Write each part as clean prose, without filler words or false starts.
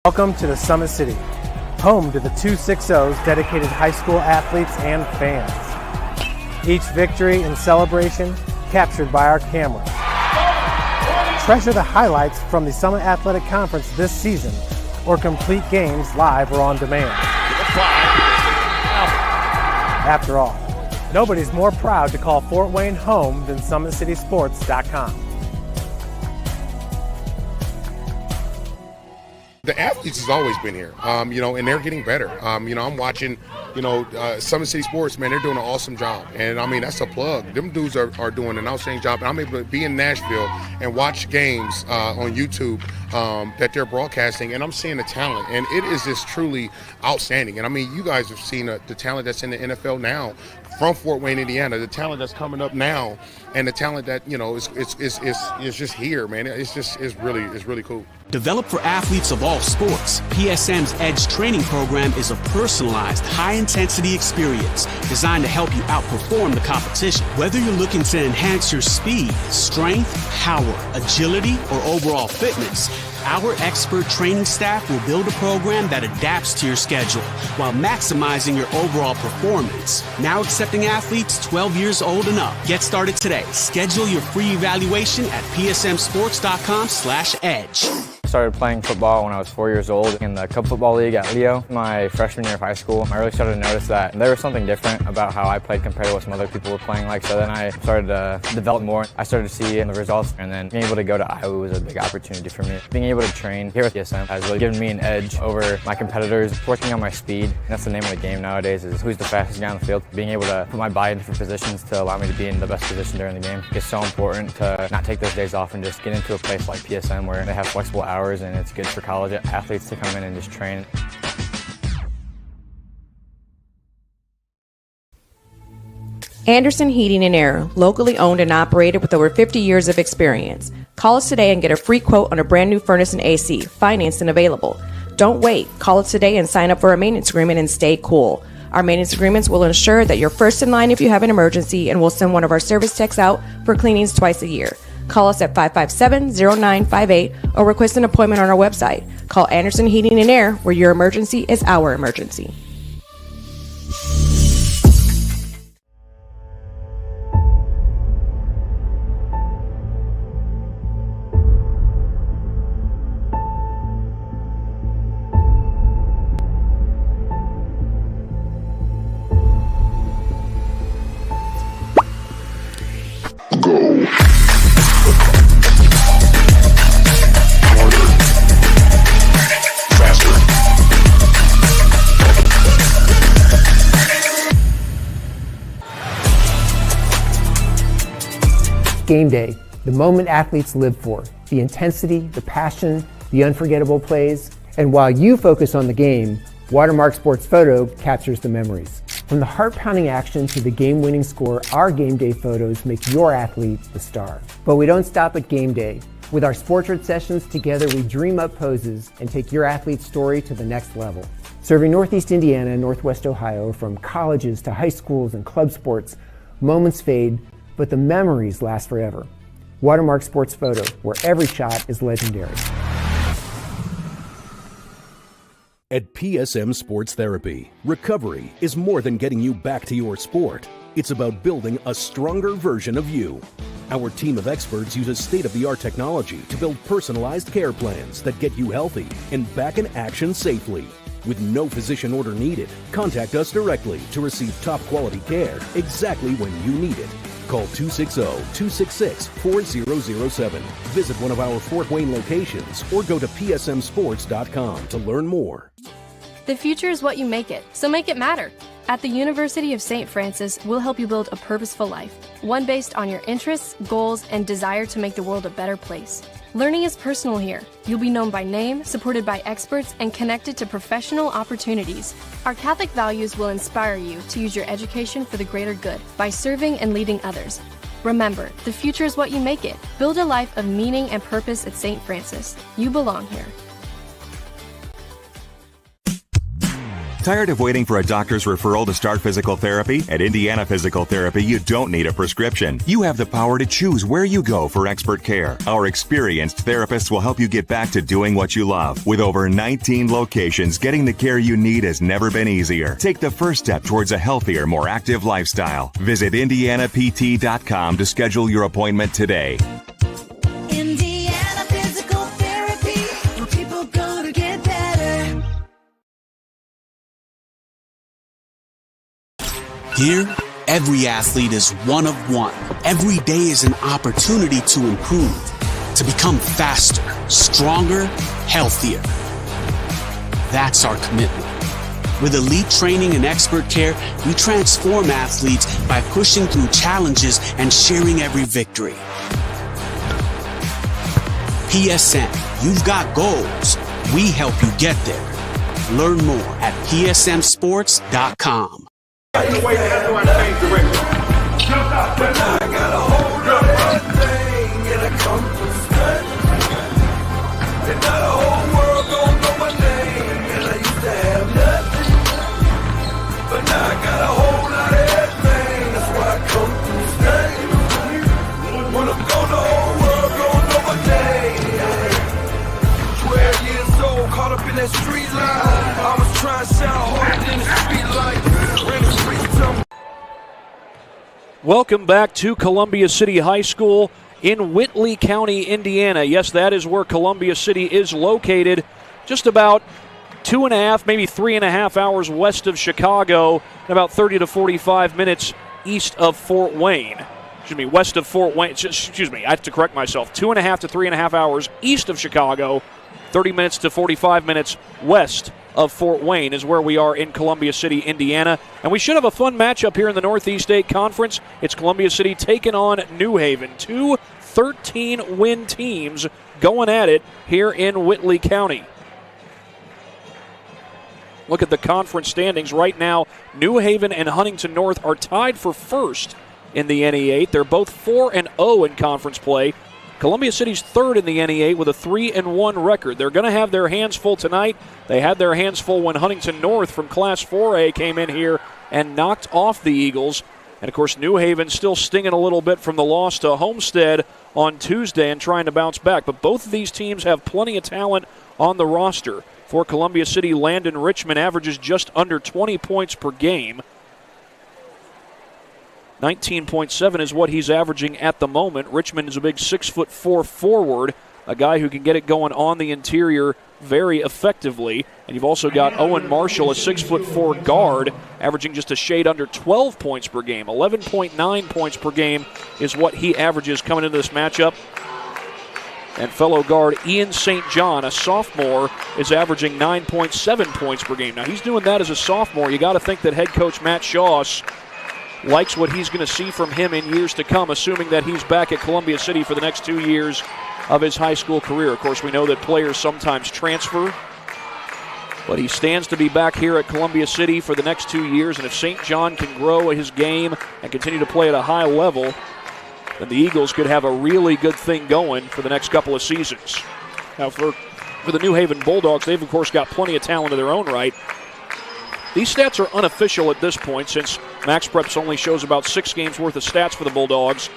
Welcome to the Summit City, home to the 260's dedicated high school athletes and fans. Each victory and celebration captured by our cameras. Treasure the highlights from the Summit Athletic Conference this season, or complete games live or on demand. After all, nobody's more proud to call Fort Wayne home than SummitCitySports.com. The athletes has always been here, and they're getting better. I'm watching, Summit City Sports, man, they're doing an awesome job. And, that's a plug. Them dudes are doing an outstanding job. And I'm able to be in Nashville and watch games on YouTube that they're broadcasting, and I'm seeing the talent. And it is just truly outstanding. And, you guys have seen the talent that's in the NFL now from Fort Wayne, Indiana, the talent that's coming up now, and the talent that, is just here, man. It's really cool. Developed for athletes of all sports, PSM's Edge training program is a personalized, high-intensity experience designed to help you outperform the competition. Whether you're looking to enhance your speed, strength, power, agility, or overall fitness, our expert training staff will build a program that adapts to your schedule while maximizing your overall performance. Now accepting athletes 12 years old and up. Get started today. Schedule your free evaluation at psmsports.com/edge. I started playing football when I was 4 years old in the Cup Football League at Leo. My freshman year of high school, I really started to notice that there was something different about how I played compared to what some other people were playing like. So then I started to develop more. I started to see the results, and then being able to go to Iowa was a big opportunity for me. Being able to train here at PSM has really given me an edge over my competitors. Working on my speed, and that's the name of the game nowadays, is who's the fastest guy on the field. Being able to put my body in different positions to allow me to be in the best position during the game is so important to not take those days off and just get into a place like PSM where they have flexible hours, and it's good for college athletes to come in and just train. Anderson Heating and Air, locally owned and operated with over 50 years of experience. Call us today and get a free quote on a brand new furnace and AC, financed and available. Don't wait. Call us today and sign up for a maintenance agreement and stay cool. Our maintenance agreements will ensure that you're first in line if you have an emergency, and we'll send one of our service techs out for cleanings twice a year. Call us at 557-0958 or request an appointment on our website. Call Anderson Heating and Air, where your emergency is our emergency. Game day, the moment athletes live for, the intensity, the passion, the unforgettable plays. And while you focus on the game, Watermark Sports Photo captures the memories. From the heart-pounding action to the game-winning score, our game day photos make your athlete the star. But we don't stop at game day. With our Sportrait sessions together, we dream up poses and take your athlete's story to the next level. Serving Northeast Indiana and Northwest Ohio, from colleges to high schools and club sports, moments fade, but the memories last forever. Watermark Sports Photo, where every shot is legendary. At PSM Sports Therapy, recovery is more than getting you back to your sport. It's about building a stronger version of you. Our team of experts uses state-of-the-art technology to build personalized care plans that get you healthy and back in action safely. With no physician order needed, contact us directly to receive top-quality care exactly when you need it. Call 260-266-4007. Visit one of our Fort Wayne locations or go to psmsports.com to learn more. The future is what you make it, so make it matter. At the University of St. Francis, we'll help you build a purposeful life, one based on your interests, goals, and desire to make the world a better place. Learning is personal here. You'll be known by name, supported by experts, and connected to professional opportunities. Our Catholic values will inspire you to use your education for the greater good by serving and leading others. Remember, the future is what you make it. Build a life of meaning and purpose at St. Francis. You belong here. Tired of waiting for a doctor's referral to start physical therapy? At Indiana Physical Therapy, you don't need a prescription. You have the power to choose where you go for expert care. Our experienced therapists will help you get back to doing what you love. With over 19 locations, getting the care you need has never been easier. Take the first step towards a healthier, more active lifestyle. Visit IndianaPT.com to schedule your appointment today. Indiana Physical Therapy, where people go to get better. Here, every athlete is one of one. Every day is an opportunity to improve, to become faster, stronger, healthier. That's our commitment. With elite training and expert care, we transform athletes by pushing through challenges and sharing every victory. PSM, you've got goals. We help you get there. Learn more at psmsports.com. Welcome back to Columbia City High School in Whitley County, Indiana. Yes, that is where Columbia City is located, just about 2.5, maybe 3.5 hours west of Chicago, and about 30 to 45 minutes east of Fort Wayne. West of Fort Wayne. I have to correct myself. 2.5 to 3.5 hours east of Chicago, 30 minutes to 45 minutes west of Fort Wayne is where we are in Columbia City, Indiana. And we should have a fun matchup here in the Northeast State Conference. It's Columbia City taking on New Haven. Two 13-win teams going at it here in Whitley County. Look at the conference standings right now. New Haven and Huntington North are tied for first in the NE8. They're both 4-0 in conference play. Columbia City's third in the NE8 with a 3-1 record. They're going to have their hands full tonight. They had their hands full when Huntington North from Class 4A came in here and knocked off the Eagles. And, of course, New Haven still stinging a little bit from the loss to Homestead on Tuesday and trying to bounce back. But both of these teams have plenty of talent on the roster. For Columbia City, Landon Richmond averages just under 20 points per game. 19.7 is what he's averaging at the moment. Richmond is a big 6'4" forward, a guy who can get it going on the interior very effectively. And you've also got Owen Marshall, a 6'4" guard, averaging just a shade under 12 points per game. 11.9 points per game is what he averages coming into this matchup. And fellow guard Ian St. John, a sophomore, is averaging 9.7 points per game. Now, he's doing that as a sophomore. You got to think that head coach Matt Shaws likes what he's going to see from him in years to come, assuming that he's back at Columbia City for the next 2 years of his high school career. Of course, we know that players sometimes transfer, but he stands to be back here at Columbia City for the next 2 years, and if St. John can grow his game and continue to play at a high level, then the Eagles could have a really good thing going for the next couple of seasons. Now, for the New Haven Bulldogs, they've, of course, got plenty of talent of their own right. These stats are unofficial at this point since MaxPreps only shows about 6 games worth of stats for the Bulldogs.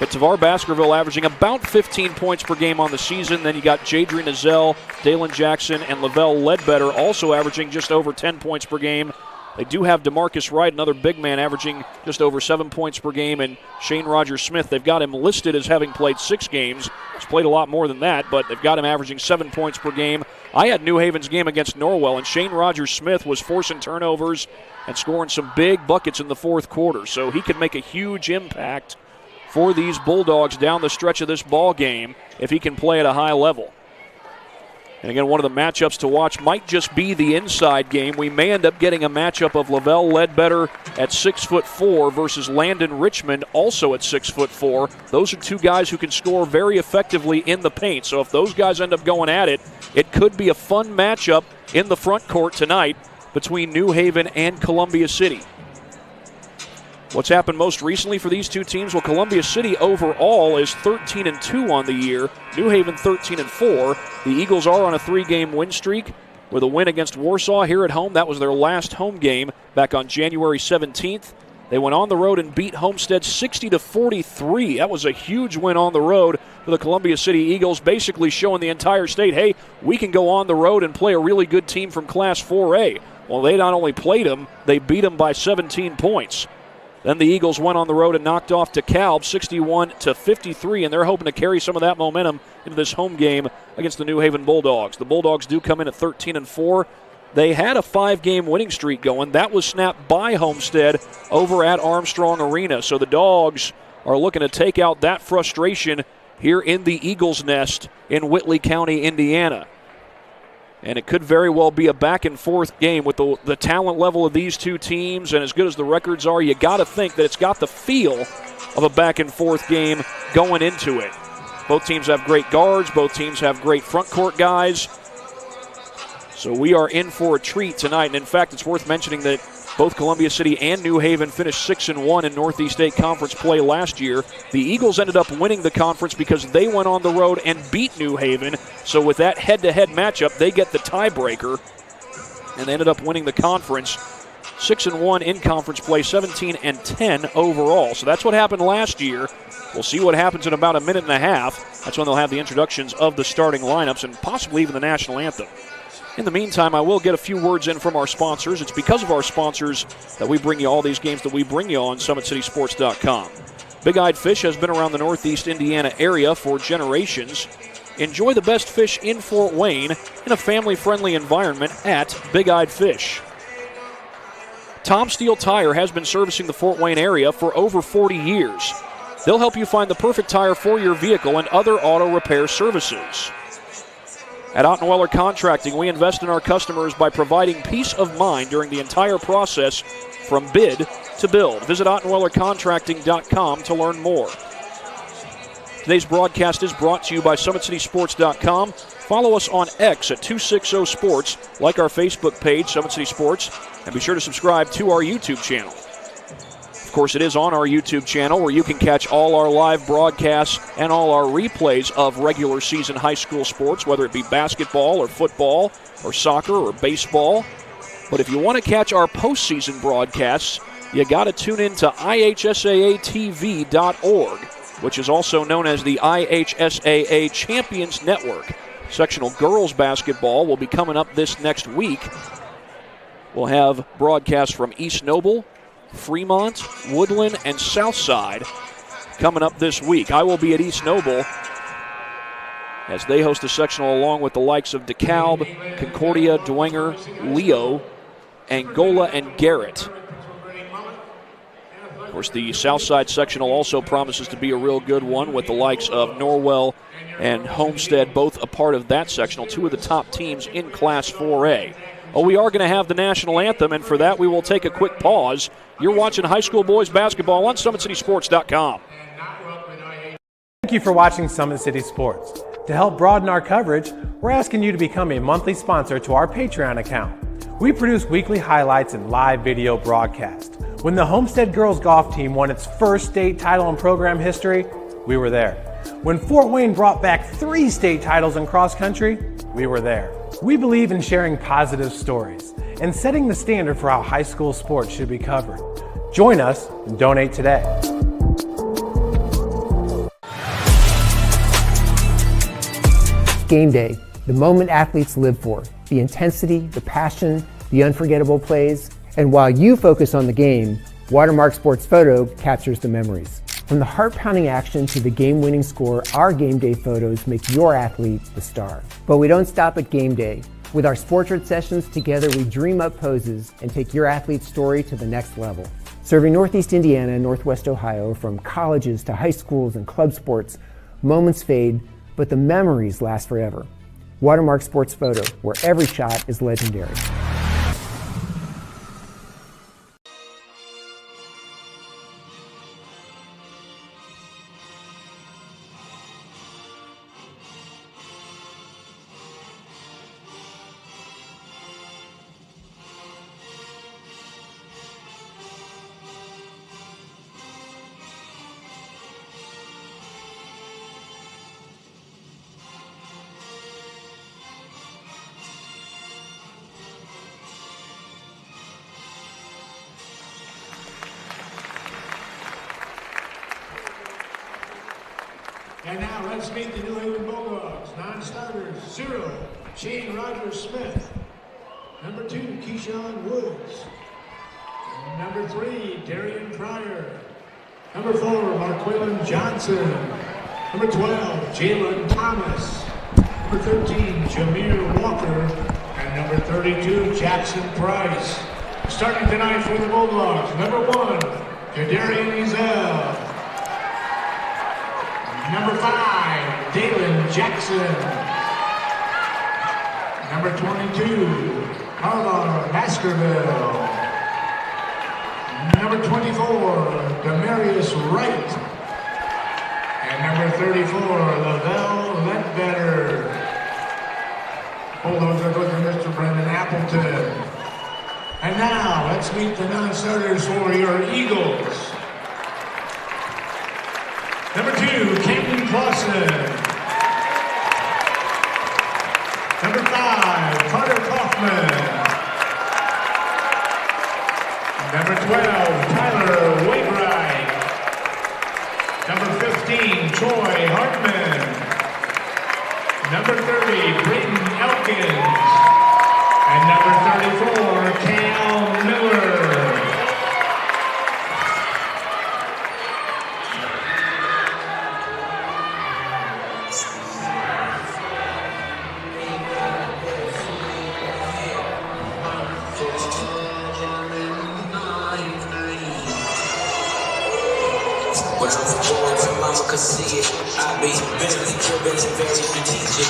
But Tavar Baskerville averaging about 15 points per game on the season. Then you got Jadrian Azell, Dalen Jackson, and Lavelle Ledbetter also averaging just over 10 points per game. They do have DeMarcus Wright, another big man, averaging just over 7 points per game, and Shane Rogers-Smith. They've got him listed as having played 6 games. He's played a lot more than that, but they've got him averaging 7 points per game. I had New Haven's game against Norwell, and Shane Rogers-Smith was forcing turnovers and scoring some big buckets in the fourth quarter, so he could make a huge impact for these Bulldogs down the stretch of this ball game if he can play at a high level. And again, one of the matchups to watch might just be the inside game. We may end up getting a matchup of Lavelle Ledbetter at 6'4" versus Landon Richmond, also at 6'4". Those are two guys who can score very effectively in the paint. So if those guys end up going at it, it could be a fun matchup in the front court tonight between New Haven and Columbia City. What's happened most recently for these two teams? Well, Columbia City overall is 13-2 on the year. New Haven 13-4. The Eagles are on a 3-game win streak. with a win against Warsaw here at home. That was their last home game back on January 17th. They went on the road and beat Homestead 60-43. That was a huge win on the road for the Columbia City Eagles, basically showing the entire state, hey, we can go on the road and play a really good team from Class 4A. Well, they not only played them, they beat them by 17 points. Then the Eagles went on the road and knocked off DeKalb 61-53, and they're hoping to carry some of that momentum into this home game against the New Haven Bulldogs. The Bulldogs do come in at 13-4. They had a 5-game winning streak going. That was snapped by Homestead over at Armstrong Arena. So the Dogs are looking to take out that frustration here in the Eagles' nest in Whitley County, Indiana. And it could very well be a back-and-forth game with the talent level of these two teams, and as good as the records are, you got to think that it's got the feel of a back-and-forth game going into it. Both teams have great guards. Both teams have great front court guys. So we are in for a treat tonight. And in fact, it's worth mentioning that both Columbia City and New Haven finished 6-1 in Northeast State Conference play last year. The Eagles ended up winning the conference because they went on the road and beat New Haven. So with that head-to-head matchup, they get the tiebreaker. And they ended up winning the conference 6-1 in conference play, 17-10 overall. So that's what happened last year. We'll see what happens in about a minute and a half. That's when they'll have the introductions of the starting lineups and possibly even the national anthem. In the meantime, I will get a few words in from our sponsors. It's because of our sponsors that we bring you all these games that we bring you on SummitCitySports.com. Big Eyed Fish has been around the Northeast Indiana area for generations. Enjoy the best fish in Fort Wayne in a family-friendly environment at Big Eyed Fish. Tom Steele Tire has been servicing the Fort Wayne area for over 40 years. They'll help you find the perfect tire for your vehicle and other auto repair services. At Ottenweller Contracting, we invest in our customers by providing peace of mind during the entire process from bid to build. Visit OttenwellerContracting.com to learn more. Today's broadcast is brought to you by SummitCitySports.com. Follow us on X at 260 Sports, like our Facebook page, Summit City Sports, and be sure to subscribe to our YouTube channel. Of course, it is on our YouTube channel where you can catch all our live broadcasts and all our replays of regular season high school sports, whether it be basketball or football or soccer or baseball. But if you want to catch our postseason broadcasts, you got to tune in to IHSAATV.org, which is also known as the IHSAA Champions Network. Sectional girls basketball will be coming up this next week. We'll have broadcasts from East Noble, Fremont, Woodland, and Southside coming up this week. I will be at East Noble as they host a sectional along with the likes of DeKalb, Concordia, Dwenger, Leo, Angola, and Garrett. Of course, the Southside sectional also promises to be a real good one with the likes of Norwell and Homestead, both a part of that sectional, two of the top teams in Class 4A. Oh, we are going to have the national anthem, and for that we will take a quick pause. You're watching high school boys basketball on SummitCitySports.com. Thank you for watching Summit City Sports. To help broaden our coverage, we're asking you to become a monthly sponsor to our Patreon account. We produce weekly highlights and live video broadcasts. When the Homestead girls golf team won its first state title in program history, we were there. When Fort Wayne brought back 3 state titles in cross country, we were there. We believe in sharing positive stories and setting the standard for how high school sports should be covered. Join us and donate today. Game day, the moment athletes live for, the intensity, the passion, the unforgettable plays. And while you focus on the game, Watermark Sports Photo captures the memories. From the heart-pounding action to the game-winning score, our game day photos make your athlete the star. But we don't stop at game day. With our Sportrait sessions, together we dream up poses and take your athlete's story to the next level. Serving Northeast Indiana and Northwest Ohio, from colleges to high schools and club sports, moments fade, but the memories last forever. Watermark Sports Photo, where every shot is legendary. And now let's meet the New Haven Bulldogs. Non-starters, 0, Shane Rogers Smith. Number 2, Keyshawn Woods. Number 3, Darian Pryor. Number 4, Marquillan Johnson. Number 12, Jalen Thomas. Number 13, Jameer Walker. And number 32, Jackson Price. Starting tonight for the Bulldogs, number 1, Kadarian Ezel. Number 5, Dalen Jackson. Number 22, Harvard Baskerville. Number 24, Demarius Wright. And number 34, Lavelle Ledbetter. Bulldogs are going to Mr. Brendan Appleton. And now, let's meet the non-starters for your Eagles. Number 2, Camden Clausen. Number 5, Carter Kaufman. Number 12, Tyler Wainwright. Number 15, Troy Hartman. Number 30, Brayton Elkins. And number 34, Cal Miller. Could see it. I be barely driven and very strategic.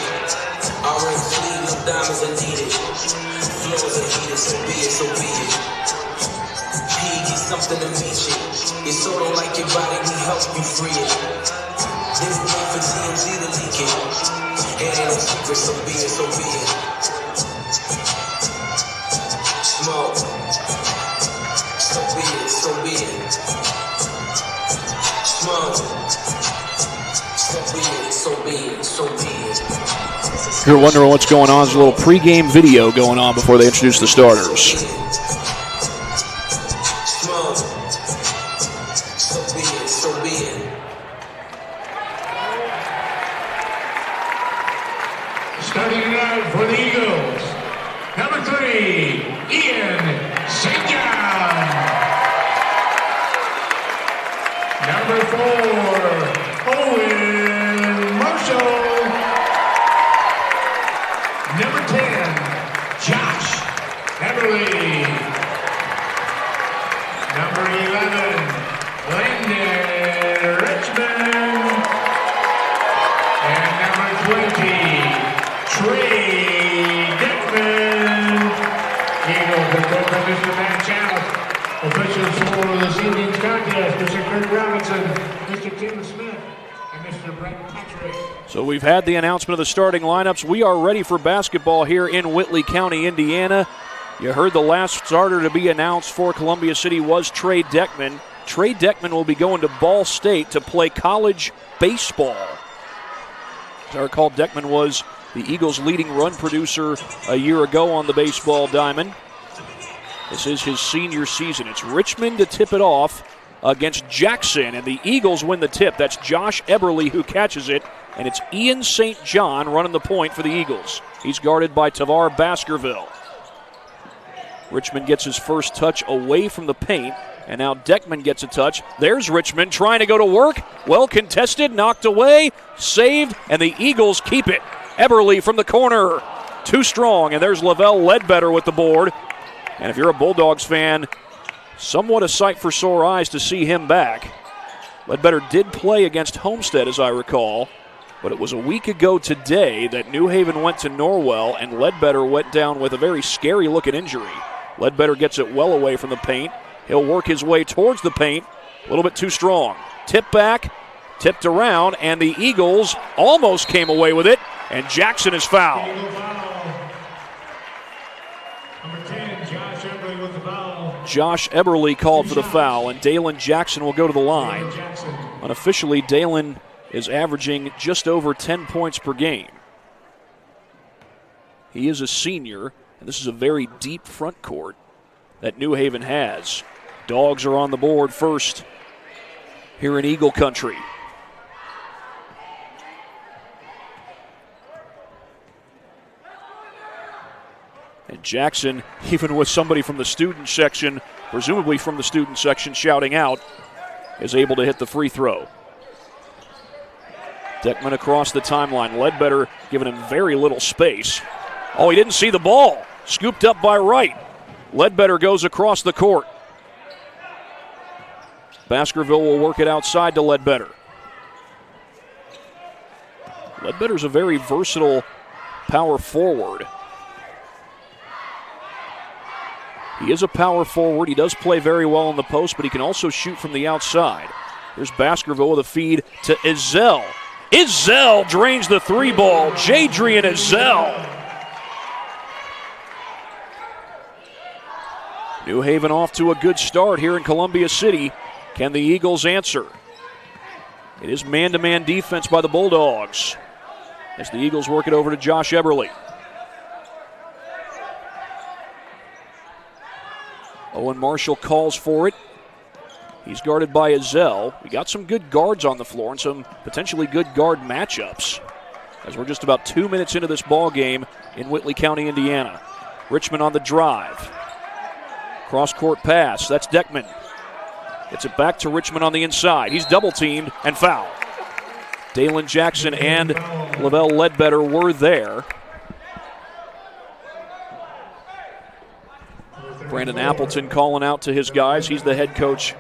Orange sleeves, diamonds are needed. Floors are heated, so be it, so be it. P, get something to meet you. It's so don't like your body, we help you free it. This made for TMZ to leak it. It ain't no secret, so be it, so be it. Smoke. So be it, so be it. Smoke. If you're wondering what's going on, there's a little pregame video going on before they introduce the starters. Starting tonight for the Eagles, number 3, Ian St. John. Number 4, Owen Marshall. Number 10, Josh Everly. Number 11, Landon Richmond. And number 20, Trey Dickman. Eagles are coached by Mr. Matt Chalice. Officials for this evening's contest, Mr. Kirk Robinson, Mr. Tim Smith, and Mr. Brett Patrick. So we've had the announcement of the starting lineups. We are ready for basketball here in Whitley County, Indiana. You heard the last starter to be announced for Columbia City was Trey Deckman. Trey Deckman will be going to Ball State to play college baseball. As I recall, Deckman was the Eagles' leading run producer a year ago on the baseball diamond. This is his senior season. It's Richmond to tip it off against Jackson, and the Eagles win the tip. That's Josh Eberly who catches it, and it's Ian St. John running the point for the Eagles. He's guarded by Tavar Baskerville. Richmond gets his first touch away from the paint, and now Deckman gets a touch. There's Richmond trying to go to work. Well contested, knocked away, saved, and the Eagles keep it. Eberly from the corner, too strong, and there's Lavelle Ledbetter with the board. And if you're a Bulldogs fan, somewhat a sight for sore eyes to see him back. Ledbetter did play against Homestead, as I recall, but it was a week ago today that New Haven went to Norwell, and Ledbetter went down with a very scary-looking injury. Ledbetter gets it well away from the paint. He'll work his way towards the paint, a little bit too strong. Tip back, tipped around, and the Eagles almost came away with it, and Jackson is fouled. Josh Eberly called for the foul, and Dalen Jackson will go to the line. Unofficially, Dalen is averaging just over 10 points per game. He is a senior, and this is a very deep front court that New Haven has. Dogs are on the board first here in Eagle Country. And Jackson, even with somebody from the student section, presumably from the student section, shouting out, is able to hit the free throw. Deckman across the timeline. Ledbetter giving him very little space. Oh, he didn't see the ball. Scooped up by Wright. Ledbetter goes across the court. Baskerville will work it outside to Ledbetter. Ledbetter's a very versatile power forward. He is a power forward. He does play very well in the post, but he can also shoot from the outside. Here's Baskerville with a feed to Izell. Izell drains the three ball. Jadrian Izell. New Haven off to a good start here in Columbia City. Can the Eagles answer? It is man-to-man defense by the Bulldogs as the Eagles work it over to Josh Eberle. Owen Marshall calls for it. He's guarded by Izell. We got some good guards on the floor and some potentially good guard matchups as we're just about 2 minutes into this ball game in Whitley County, Indiana. Richmond on the drive. Cross-court pass. That's Deckman. Gets it back to Richmond on the inside. He's double-teamed and fouled. Dalen Jackson and Lavelle Ledbetter were there. Brandon Appleton calling out to his guys. He's the head coach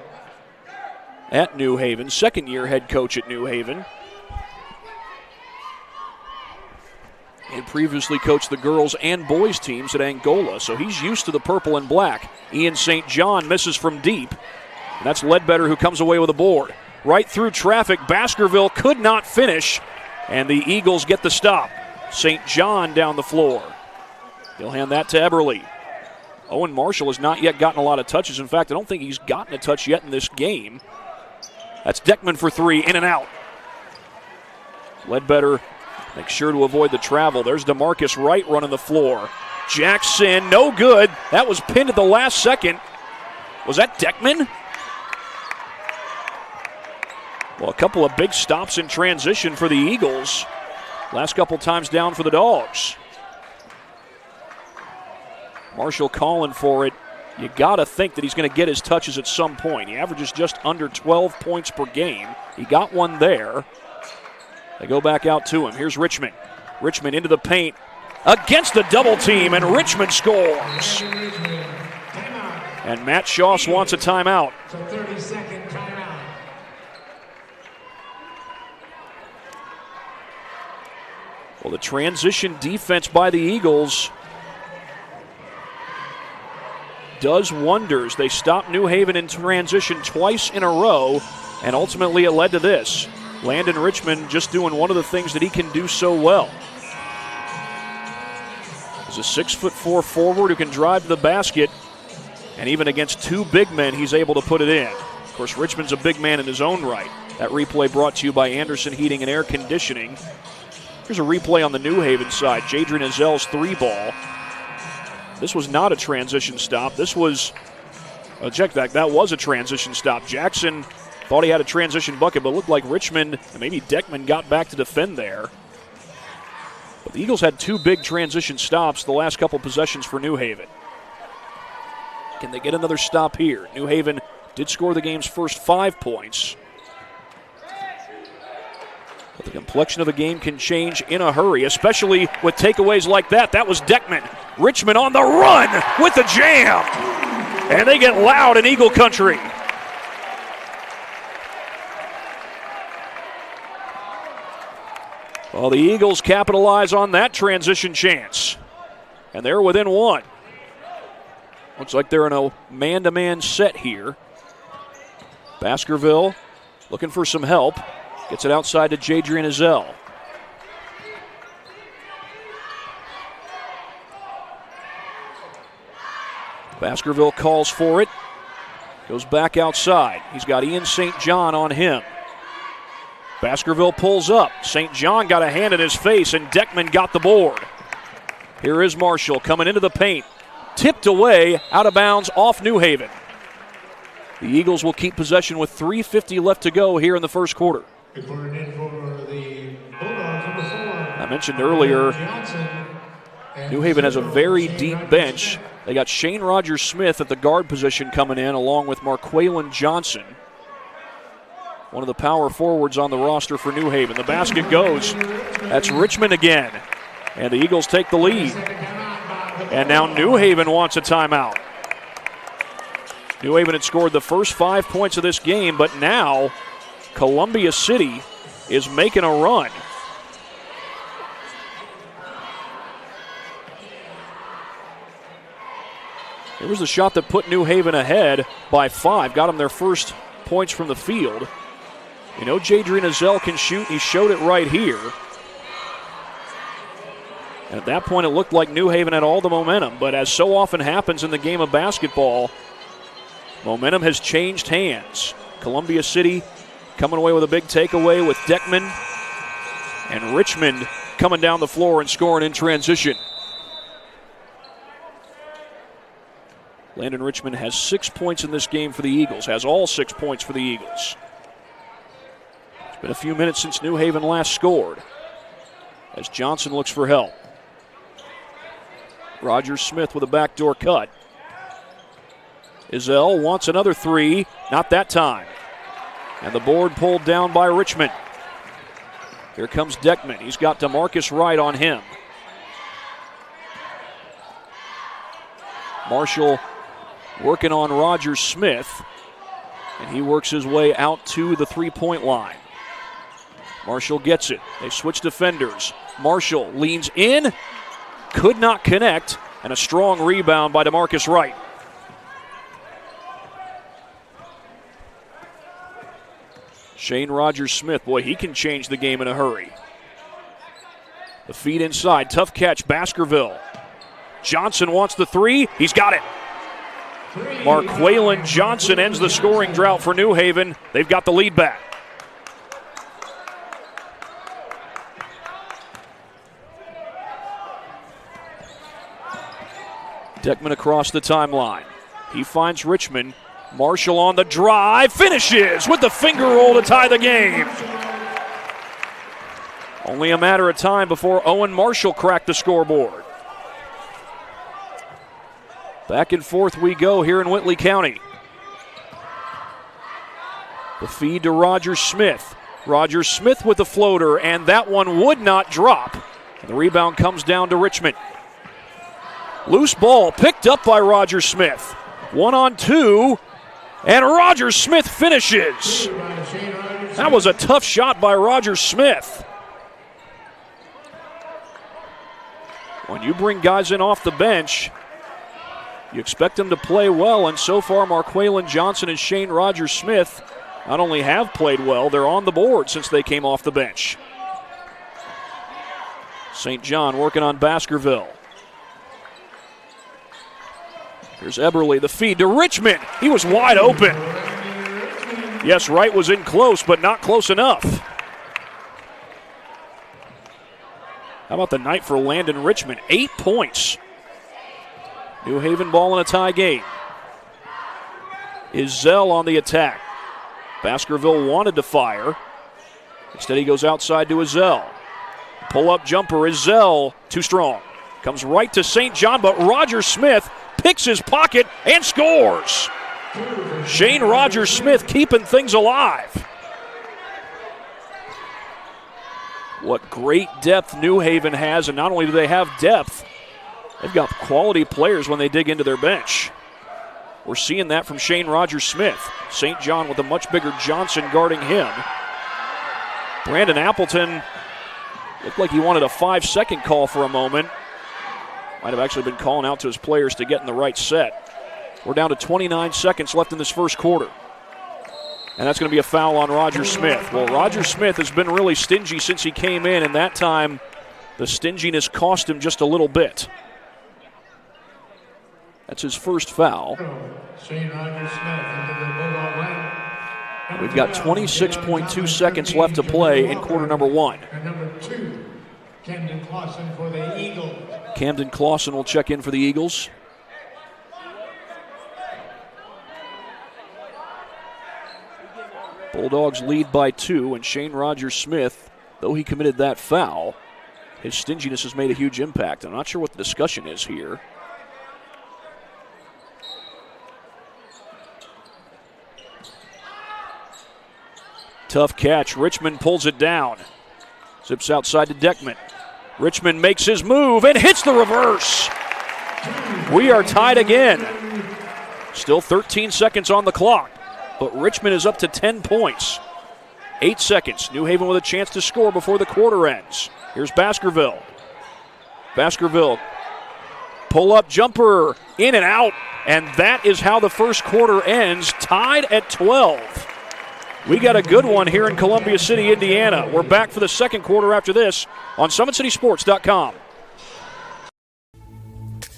at New Haven, second-year head coach at New Haven. And previously coached the girls and boys teams at Angola, so he's used to the purple and black. Ian St. John misses from deep. And that's Ledbetter who comes away with a board. Right through traffic, Baskerville could not finish, and the Eagles get the stop. St. John down the floor. He'll hand that to Eberle. Owen Marshall has not yet gotten a lot of touches. In fact, I don't think he's gotten a touch yet in this game. That's Deckman for three, in and out. Ledbetter makes sure to avoid the travel. There's DeMarcus Wright running the floor. Jackson, no good. That was pinned at the last second. Was that Deckman? Well, a couple of big stops in transition for the Eagles. Last couple times down for the Dogs. Marshall calling for it. You got to think that he's going to get his touches at some point. He averages just under 12 points per game. He got one there. They go back out to him. Here's Richmond. Richmond into the paint against the double team, and Richmond scores. And Matt Schoss wants a timeout. 30-second timeout. Well, the transition defense by the Eagles does wonders. They stopped New Haven in transition twice in a row, and ultimately it led to this. Landon Richmond just doing one of the things that he can do so well. He's a 6'4" forward who can drive to the basket, and even against two big men, he's able to put it in. Of course, Richmond's a big man in his own right. That replay brought to you by Anderson Heating and Air Conditioning. Here's a replay on the New Haven side. Jadrian Izell's three ball. This was not a transition stop. This was, check that, that was a transition stop. Jackson thought he had a transition bucket, but it looked like Richmond and maybe Deckman got back to defend there. But the Eagles had two big transition stops the last couple possessions for New Haven. Can they get another stop here? New Haven did score the game's first 5 points. But the complexion of the game can change in a hurry, especially with takeaways like that. That was Deckman. Richmond on the run with the jam. And they get loud in Eagle Country. Well, the Eagles capitalize on that transition chance. And they're within one. Looks like they're in a man-to-man set here. Baskerville looking for some help. Gets it outside to Jadrian Izell. Baskerville calls for it. Goes back outside. He's got Ian St. John on him. Baskerville pulls up. St. John got a hand in his face, and Deckman got the board. Here is Marshall coming into the paint. Tipped away, out of bounds, off New Haven. The Eagles will keep possession with 3:50 left to go here in the first quarter. I mentioned earlier New Haven has a very deep bench. They got Shane Rogers-Smith at the guard position coming in, along with Marquaylon Johnson, one of the power forwards on the roster for New Haven. The basket goes. That's Richmond again. And the Eagles take the lead. And now New Haven wants a timeout. New Haven had scored the first 5 points of this game, but now Columbia City is making a run. It was the shot that put New Haven ahead by 5, got them their first points from the field. You know, Jadrian Azell can shoot. He showed it right here. And at that point, it looked like New Haven had all the momentum. But as so often happens in the game of basketball, momentum has changed hands. Columbia City coming away with a big takeaway with Deckman. And Richmond coming down the floor and scoring in transition. Landon Richmond has 6 points in this game for the Eagles, has all 6 points for the Eagles. It's been a few minutes since New Haven last scored, as Johnson looks for help. Rogers-Smith with a backdoor cut. Izell wants another three, not that time. And the board pulled down by Richmond. Here comes Deckman. He's got DeMarcus Wright on him. Marshall working on Rogers-Smith, and he works his way out to the three-point line. Marshall gets it. They switch defenders. Marshall leans in, could not connect, and a strong rebound by DeMarcus Wright. Shane Rogers-Smith, boy, he can change the game in a hurry. The feed inside, tough catch, Baskerville. Johnson wants the three, he's got it. Marquaylon Johnson ends the scoring drought for New Haven. They've got the lead back. Deckman across the timeline. He finds Richmond. Marshall on the drive, finishes with the finger roll to tie the game. Only a matter of time before Owen Marshall cracked the scoreboard. Back and forth we go here in Whitley County. The feed to Rogers-Smith. Rogers-Smith with the floater, and that one would not drop. And the rebound comes down to Richmond. Loose ball picked up by Rogers-Smith. 1-on-2, and Rogers-Smith finishes. That was a tough shot by Rogers-Smith. When you bring guys in off the bench, you expect them to play well, and so far Marquaylon Johnson and Shane Rogers-Smith not only have played well, they're on the board since they came off the bench. St. John working on Baskerville. Here's Eberle, the feed to Richmond. He was wide open. Yes, Wright was in close, but not close enough. How about the night for Landon Richmond? 8 points. New Haven ball in a tie game. Izell on the attack. Baskerville wanted to fire. Instead he goes outside to Izell. Pull-up jumper, Izell, too strong. Comes right to St. John, but Rogers-Smith picks his pocket and scores. Shane Rogers-Smith keeping things alive. What great depth New Haven has, and not only do they have depth, they've got quality players when they dig into their bench. We're seeing that from Shane Rogers-Smith. St. John with a much bigger Johnson guarding him. Brandon Appleton looked like he wanted a 5-second call for a moment. Might have actually been calling out to his players to get in the right set. We're down to 29 seconds left in this first quarter. And that's going to be a foul on Rogers-Smith. Well, Rogers-Smith has been really stingy since he came in, and that time the stinginess cost him just a little bit. That's his first foul. We've got 26.2 seconds left to play in quarter number one. And number 2, Camden Clausen for the Eagles. Camden Clausen will check in for the Eagles. Bulldogs lead by 2, and Shane Rogers-Smith, though he committed that foul, his stinginess has made a huge impact. I'm not sure what the discussion is here. Tough catch. Richmond pulls it down. Zips outside to Deckman. Richmond makes his move and hits the reverse. We are tied again. Still 13 seconds on the clock, but Richmond is up to 10 points. 8 seconds. New Haven with a chance to score before the quarter ends. Here's Baskerville. Baskerville, pull-up jumper, in and out, and that is how the first quarter ends, tied at 12. We got a good one here in Columbia City, Indiana. We're back for the second quarter after this on SummitCitySports.com.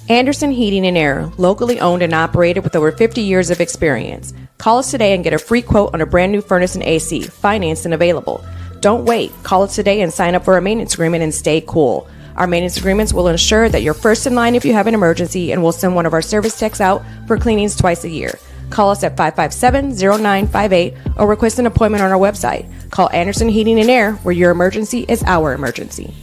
Anderson Heating and Air, locally owned and operated with over 50 years of experience. Call us today and get a free quote on a brand new furnace and AC, financed and available. Don't wait. Call us today and sign up for a maintenance agreement and stay cool. Our maintenance agreements will ensure that you're first in line if you have an emergency, and we'll send one of our service techs out for cleanings twice a year. Call us at 557-0958 or request an appointment on our website. Call Anderson Heating and Air, where your emergency is our emergency.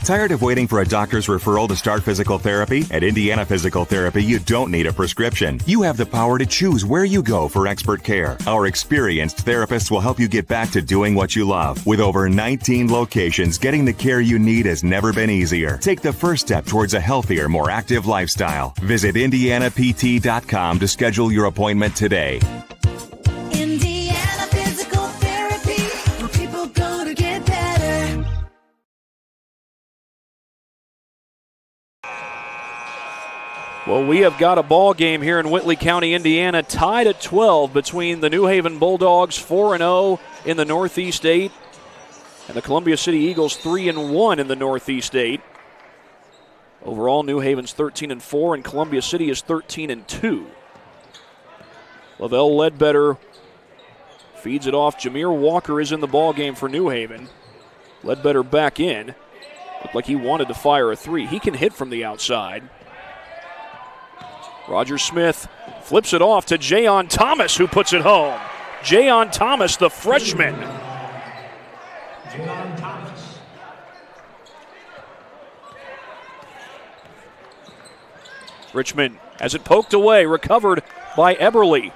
Tired of waiting for a doctor's referral to start physical therapy? At Indiana Physical Therapy, you don't need a prescription. You have the power to choose where you go for expert care. Our experienced therapists will help you get back to doing what you love. With over 19 locations, getting the care you need has never been easier. Take the first step towards a healthier, more active lifestyle. Visit IndianaPT.com to schedule your appointment today. Indiana Physical Therapy, where people go to get better. Well, we have got a ball game here in Whitley County, Indiana, tied at 12 between the New Haven Bulldogs, 4-0 in the Northeast 8, and the Columbia City Eagles, 3-1 in the Northeast 8. Overall, New Haven's 13-4, and Columbia City is 13-2. Lavelle Ledbetter feeds it off. Jameer Walker is in the ball game for New Haven. Ledbetter back in. Looked like he wanted to fire a three. He can hit from the outside. Roger Smith flips it off to Jayon Thomas, who puts it home. Jayon Thomas, the freshman. Jayon Thomas. Richmond has it poked away, recovered by Eberle.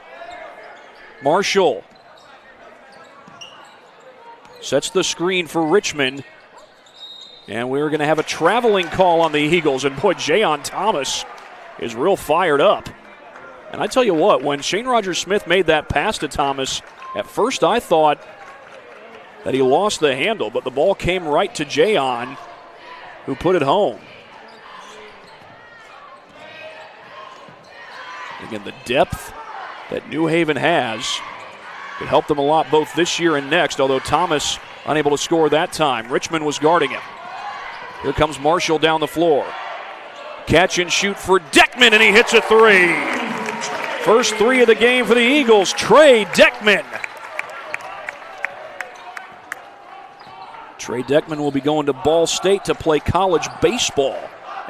Marshall sets the screen for Richmond. And we're going to have a traveling call on the Eagles. And boy, Jayon Thomas is real fired up. And I tell you what, when Shane Rogers-Smith made that pass to Thomas, at first I thought that he lost the handle, but the ball came right to Jayon, who put it home. Again, the depth that New Haven has could help them a lot both this year and next, although Thomas unable to score that time. Richmond was guarding him. Here comes Marshall down the floor. Catch and shoot for Deckman, and he hits a three. First three of the game for the Eagles, Trey Deckman. Trey Deckman will be going to Ball State to play college baseball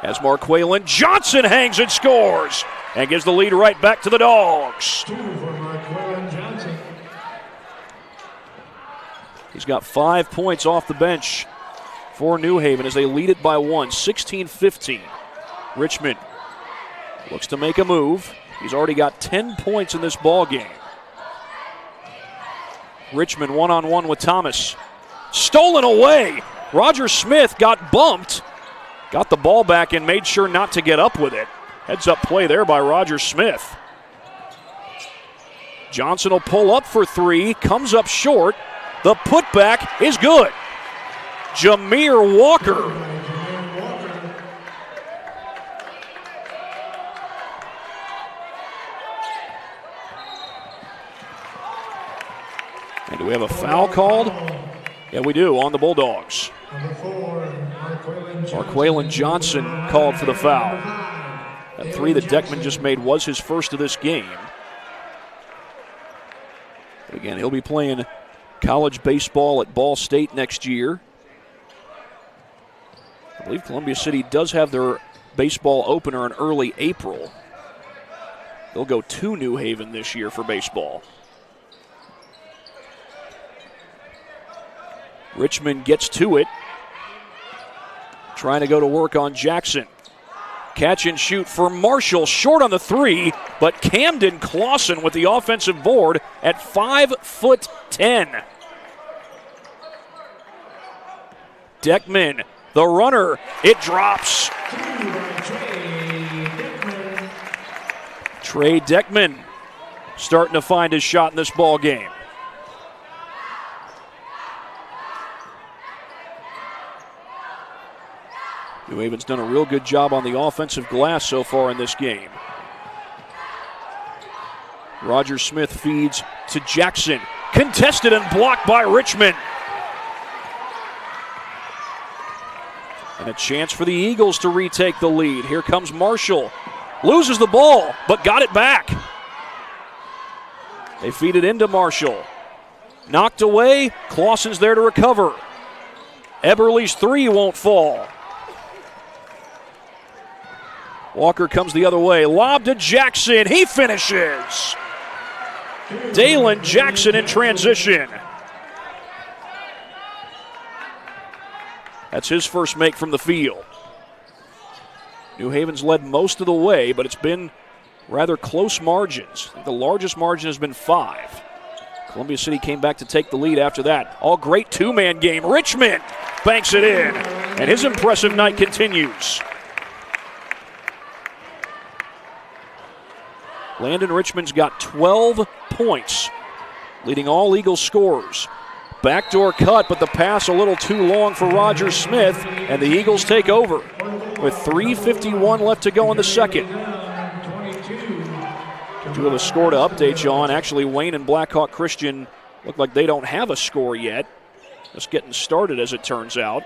as Marqualan Johnson hangs and scores and gives the lead right back to the Dogs. Two for Marqualan Johnson. He's got 5 points off the bench for New Haven as they lead it by one, 16-15. Richmond looks to make a move. He's already got 10 points in this ball game. Richmond one-on-one with Thomas. Stolen away. Roger Smith got bumped. Got the ball back and made sure not to get up with it. Heads-up play there by Roger Smith. Johnson will pull up for three. Comes up short. The putback is good. Jameer Walker. And do we have a foul called? Yeah, we do, on the Bulldogs. Number 4, Marqualan Johnson called for the foul. That three that Deckman just made was his first of this game. But again, he'll be playing college baseball at Ball State next year. I believe Columbia City does have their baseball opener in early April. They'll go to New Haven this year for baseball. Richmond gets to it. Trying to go to work on Jackson. Catch and shoot for Marshall, short on the three, but Camden Clausen with the offensive board at 5'10". Deckman, the runner, it drops. Trey Deckman starting to find his shot in this ball game. New Haven's done a real good job on the offensive glass so far in this game. Roger Smith feeds to Jackson. Contested and blocked by Richmond. And a chance for the Eagles to retake the lead. Here comes Marshall. Loses the ball, but got it back. They feed it into Marshall. Knocked away. Clausen's there to recover. Eberle's three won't fall. Walker comes the other way. Lob to Jackson. He finishes. Dalen Jackson in transition. That's his first make from the field. New Haven's led most of the way, but it's been rather close margins. I think the largest margin has been 5. Columbia City came back to take the lead after that. All great two-man game. Richmond banks it in, and his impressive night continues. Landon Richmond's got 12 points, leading all Eagles scorers. Backdoor cut, but the pass a little too long for Roger Smith, and the Eagles take over with 3:51 left to go in the second. Do have a score to update you on. Actually, Wayne and Blackhawk Christian look like they don't have a score yet. Just getting started, as it turns out.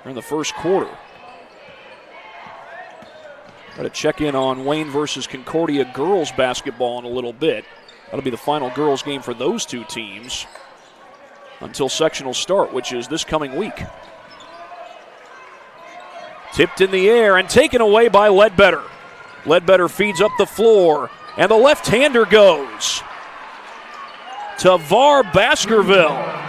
They're in the first quarter. Got to check in on Wayne versus Concordia girls basketball in a little bit. That'll be the final girls game for those two teams until sectional start, which is this coming week. Tipped in the air and taken away by Ledbetter. Ledbetter feeds up the floor, and the left-hander goes to Var Baskerville.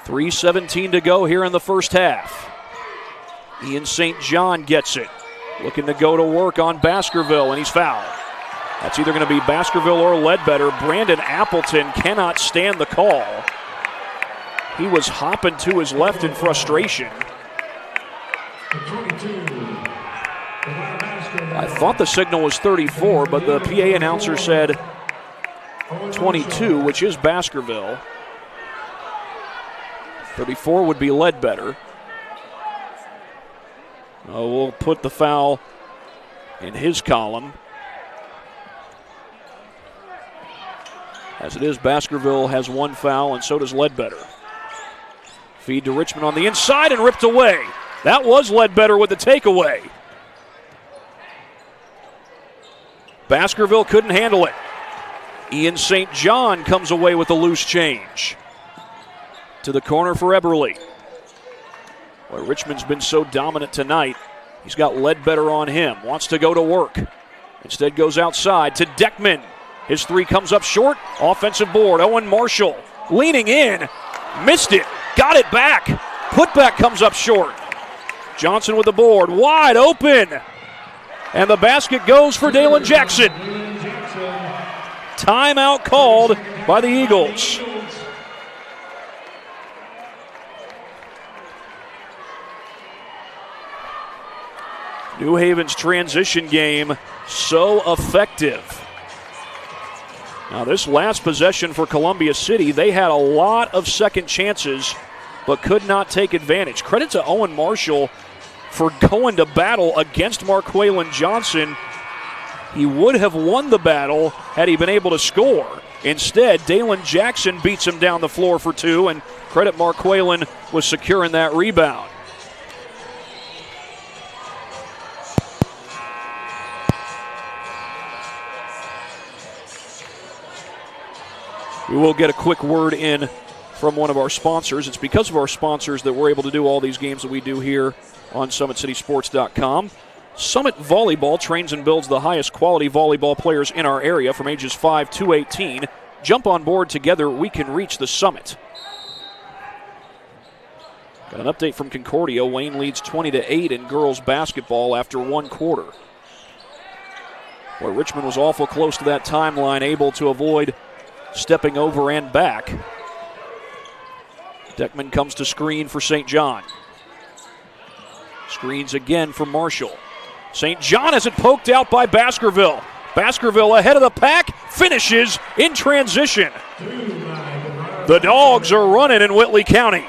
3:17 to go here in the first half. Ian St. John gets it. Looking to go to work on Baskerville, and he's fouled. That's either going to be Baskerville or Ledbetter. Brandon Appleton cannot stand the call. He was hopping to his left in frustration. I thought the signal was 34, but the PA announcer said 22, which is Baskerville. 34 would be Ledbetter. We'll put the foul in his column. As it is, Baskerville has one foul, and so does Ledbetter. Feed to Richmond on the inside and ripped away. That was Ledbetter with the takeaway. Baskerville couldn't handle it. Ian St. John comes away with a loose change. To the corner for Eberle. Boy, Richmond's been so dominant tonight. He's got Ledbetter on him. Wants to go to work. Instead goes outside to Deckman. His three comes up short. Offensive board. Owen Marshall leaning in. Missed it. Got it back. Putback comes up short. Johnson with the board. Wide open. And the basket goes for Dalen Jackson. Timeout called by the Eagles. New Haven's transition game so effective. Now this last possession for Columbia City, they had a lot of second chances but could not take advantage. Credit to Owen Marshall for going to battle against Marqualan Johnson. He would have won the battle had he been able to score. Instead, Dalen Jackson beats him down the floor for two, and credit Marqualan was securing that rebound. We will get a quick word in from one of our sponsors. It's because of our sponsors that we're able to do all these games that we do here on SummitCitySports.com. Summit Volleyball trains and builds the highest quality volleyball players in our area from ages 5 to 18. Jump on board together, we can reach the summit. Got an update from Concordia. Wayne leads 20-8 in girls basketball after one quarter. Boy, Richmond was awful close to that timeline, able to avoid stepping over and back. Deckman comes to screen for St. John. Screens again for Marshall. St. John has it poked out by Baskerville. Baskerville ahead of the pack, finishes in transition. The Dogs are running in Whitley County.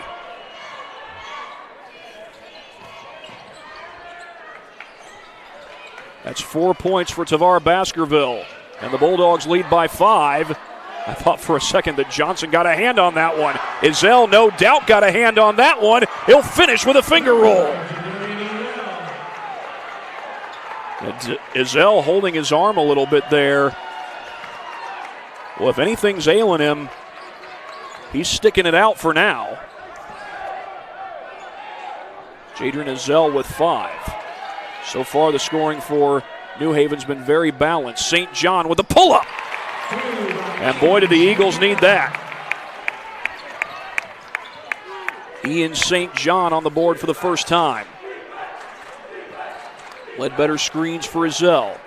That's 4 points for Tavar Baskerville. And the Bulldogs lead by 5. I thought for a second that Johnson got a hand on that one. Izell, no doubt, got a hand on that one. He'll finish with a finger roll. Izell holding his arm a little bit there. Well, if anything's ailing him, he's sticking it out for now. Jadrian Izell with 5. So far, the scoring for New Haven's been very balanced. St. John with a pull-up. And boy, did the Eagles need that. Ian St. John on the board for the first time. Ledbetter screens for Izell.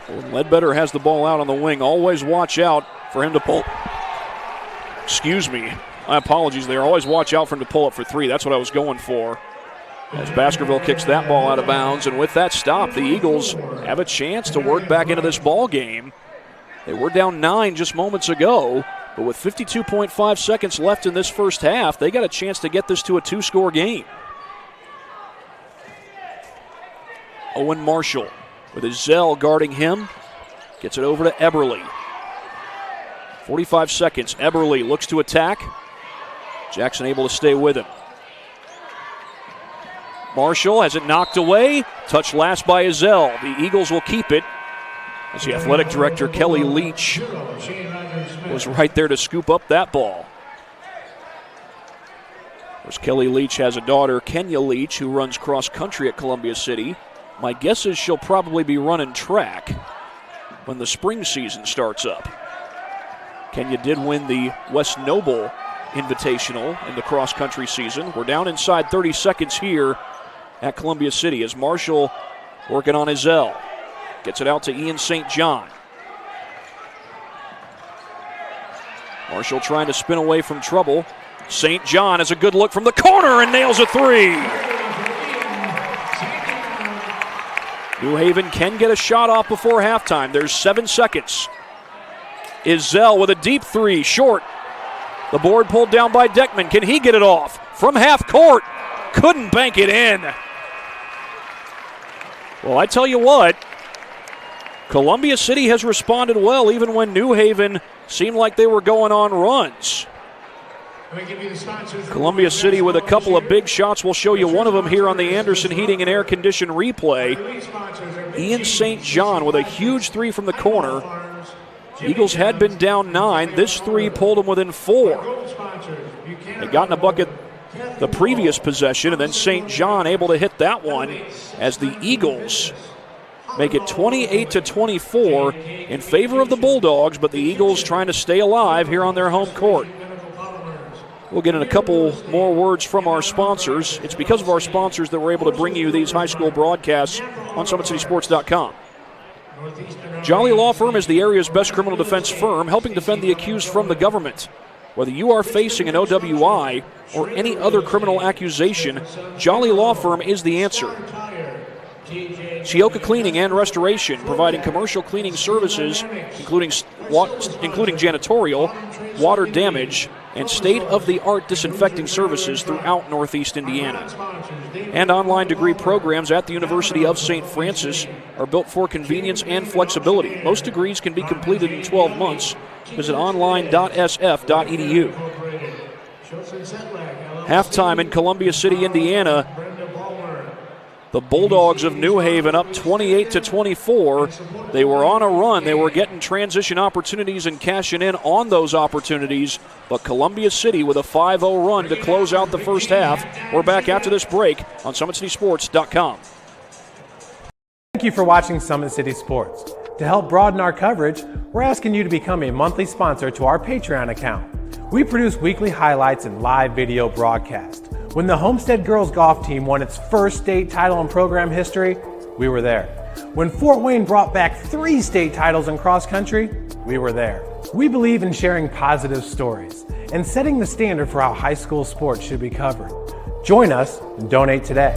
When Ledbetter has the ball out on the wing, always watch out for him to pull. Excuse me. My apologies there. Always watch out for him to pull up for 3. That's what I was going for. As Baskerville kicks that ball out of bounds, and with that stop, the Eagles have a chance to work back into this ball game. They were down 9 just moments ago, but with 52.5 seconds left in this first half, they got a chance to get this to a 2-score game. Owen Marshall with Izell guarding him. Gets it over to Eberle. 45 seconds. Eberle looks to attack. Jackson able to stay with him. Marshall has it knocked away. Touch last by Izell. The Eagles will keep it as the athletic director, Kelly Leach, was right there to scoop up that ball. Of course, Kelly Leach has a daughter, Kenya Leach, who runs cross country at Columbia City. My guess is she'll probably be running track when the spring season starts up. Kenya did win the West Noble Invitational in the cross country season. We're down inside 30 seconds here at Columbia City as Marshall working on Izell. Gets it out to Ian St. John. Marshall trying to spin away from trouble. St. John has a good look from the corner and nails a 3. New Haven can get a shot off before halftime. There's 7 seconds. Izell with a deep 3, short. The board pulled down by Deckman. Can he get it off? From half court. Couldn't bank it in. Well, I tell you what, Columbia City has responded well even when New Haven seemed like they were going on runs. Columbia City with a couple of big shots. We'll show you one of them here on the Anderson Heating and Air Condition replay. Ian St. John with a huge 3 from the corner. Eagles had been down 9. This 3 pulled them within 4. They got in a bucket the previous possession, and then St. John able to hit that one as the Eagles make it 28-24 in favor of the Bulldogs, but the Eagles trying to stay alive here on their home court. We'll get in a couple more words from our sponsors. It's because of our sponsors that we're able to bring you these high school broadcasts on SummitCitySports.com. Jolly Law Firm is the area's best criminal defense firm, helping defend the accused from the government. Whether you are facing an OWI or any other criminal accusation, Jolly Law Firm is the answer. Sioka Cleaning and Restoration, providing commercial cleaning services, including janitorial, water damage, and state-of-the-art disinfecting services throughout Northeast Indiana. And online degree programs at the University of St. Francis are built for convenience and flexibility. Most degrees can be completed in 12 months. Visit online.sf.edu. Halftime in Columbia City, Indiana. The Bulldogs of New Haven up 28-24. They were on a run. They were getting transition opportunities and cashing in on those opportunities. But Columbia City with a 5-0 run to close out the first half. We're back after this break on SummitCitySports.com. Thank you for watching Summit City Sports. To help broaden our coverage, we're asking you to become a monthly sponsor to our Patreon account. We produce weekly highlights and live video broadcasts. When the Homestead girls golf team won its first state title in program history, we were there. When Fort Wayne brought back 3 state titles in cross country, we were there. We believe in sharing positive stories and setting the standard for how high school sports should be covered. Join us and donate today.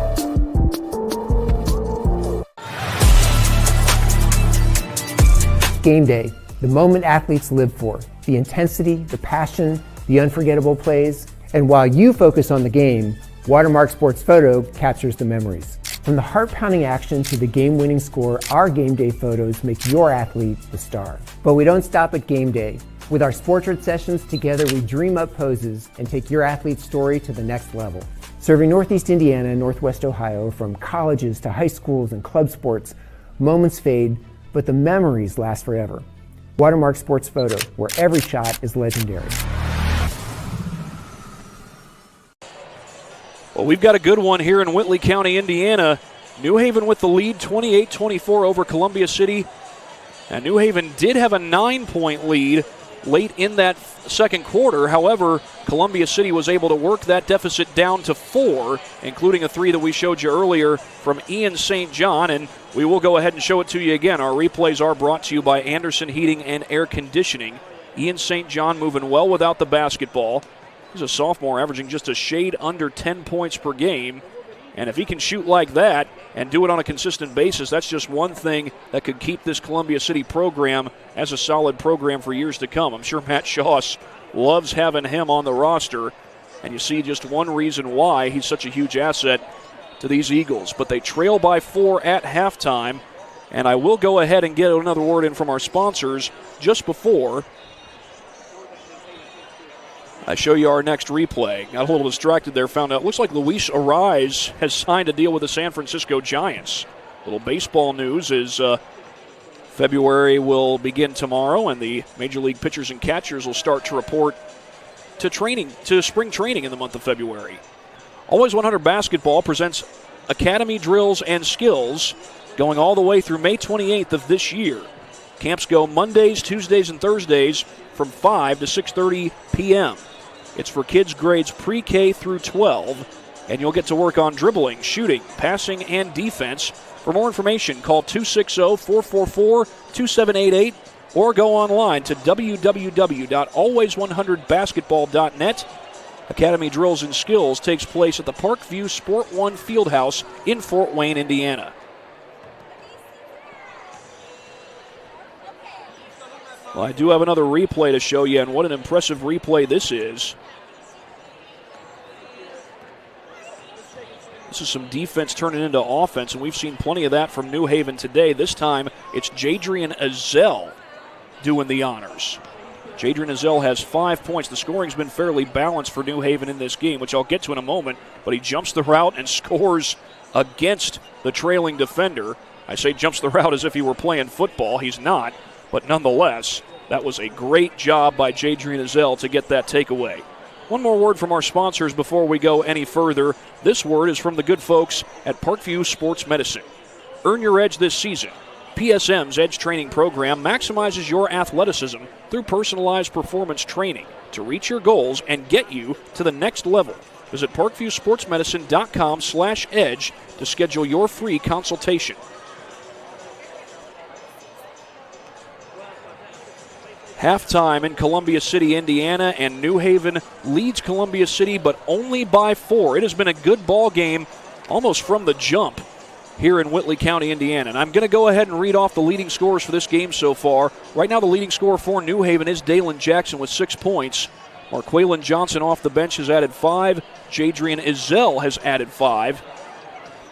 Game day, the moment athletes live for, the intensity, the passion, the unforgettable plays. And while you focus on the game, Watermark Sports Photo captures the memories. From the heart-pounding action to the game-winning score, our game day photos make your athlete the star. But we don't stop at game day. With our Sportrait sessions, together we dream up poses and take your athlete's story to the next level. Serving Northeast Indiana and Northwest Ohio, from colleges to high schools and club sports, moments fade, but the memories last forever. Watermark Sports Photo, where every shot is legendary. Well, we've got a good one here in Whitley County, Indiana. New Haven with the lead, 28-24 over Columbia City. And New Haven did have a 9-point lead late in that second quarter. However, Columbia City was able to work that deficit down to 4, including a 3 that we showed you earlier from Ian St. John. And we will go ahead and show it to you again. Our replays are brought to you by Anderson Heating and Air Conditioning. Ian St. John moving well without the basketball. He's a sophomore averaging just a shade under 10 points per game. And if he can shoot like that and do it on a consistent basis, that's just one thing that could keep this Columbia City program as a solid program for years to come. I'm sure Matt Schoss loves having him on the roster. And you see just one reason why he's such a huge asset to these Eagles. But they trail by 4 at halftime. And I will go ahead and get another word in from our sponsors just before I show you our next replay. Got a little distracted there. Found out, looks like Luis Arise has signed a deal with the San Francisco Giants. Little baseball news is February will begin tomorrow, and the Major League pitchers and catchers will start to report to spring training in the month of February. Always 100 Basketball presents Academy Drills and Skills going all the way through May 28th of this year. Camps go Mondays, Tuesdays, and Thursdays from 5 to 6:30 p.m. It's for kids grades pre-K through 12, and you'll get to work on dribbling, shooting, passing, and defense. For more information, call 260-444-2788 or go online to www.always100basketball.net. Academy Drills and Skills takes place at the Parkview Sport One Fieldhouse in Fort Wayne, Indiana. Well, I do have another replay to show you, and what an impressive replay this is. This is some defense turning into offense, and we've seen plenty of that from New Haven today. This time, it's Jadrian Azell doing the honors. Jadrian Azell has 5 points. The scoring's been fairly balanced for New Haven in this game, which I'll get to in a moment, but he jumps the route and scores against the trailing defender. I say jumps the route as if he were playing football. He's not. But nonetheless, that was a great job by Jadrian Azell to get that takeaway. One more word from our sponsors before we go any further. This word is from the good folks at Parkview Sports Medicine. Earn your edge this season. PSM's Edge Training Program maximizes your athleticism through personalized performance training to reach your goals and get you to the next level. Visit parkviewsportsmedicine.com/edge to schedule your free consultation. Halftime in Columbia City, Indiana, and New Haven leads Columbia City, but only by 4. It has been a good ball game almost from the jump here in Whitley County, Indiana. And I'm going to go ahead and read off the leading scores for this game so far. Right now, the leading scorer for New Haven is Dalen Jackson with 6 points. Marquaylin Johnson off the bench has added 5. Jadrian Azell has added 5.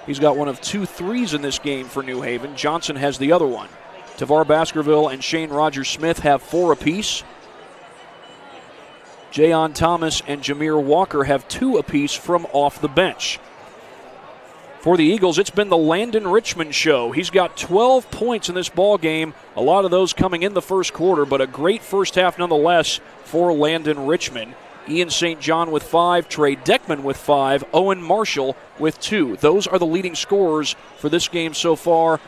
He's got one of 2 threes in this game for New Haven. Johnson has the other one. Tavar Baskerville and Shane Rogers-Smith have 4 apiece. Jayon Thomas and Jameer Walker have 2 apiece from off the bench. For the Eagles, it's been the Landon Richmond show. He's got 12 points in this ball game, a lot of those coming in the first quarter, but a great first half nonetheless for Landon Richmond. Ian St. John with 5, Trey Deckman with 5, Owen Marshall with 2. Those are the leading scorers for this game so far.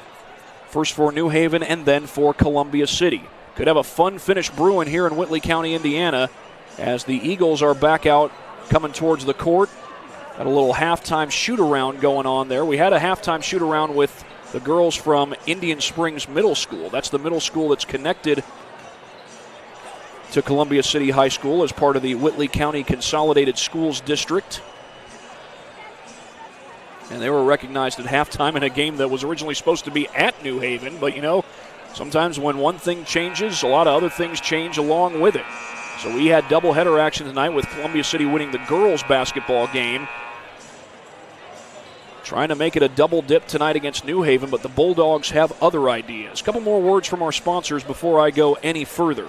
First for New Haven and then for Columbia City. Could have a fun finish brewing here in Whitley County, Indiana, as the Eagles are back out coming towards the court. Got a little halftime shoot-around going on there. We had a halftime shoot-around with the girls from Indian Springs Middle School. That's the middle school that's connected to Columbia City High School as part of the Whitley County Consolidated Schools District. And they were recognized at halftime in a game that was originally supposed to be at New Haven. But, sometimes when one thing changes, a lot of other things change along with it. So we had doubleheader action tonight with Columbia City winning the girls' basketball game. Trying to make it a double dip tonight against New Haven, but the Bulldogs have other ideas. A couple more words from our sponsors before I go any further.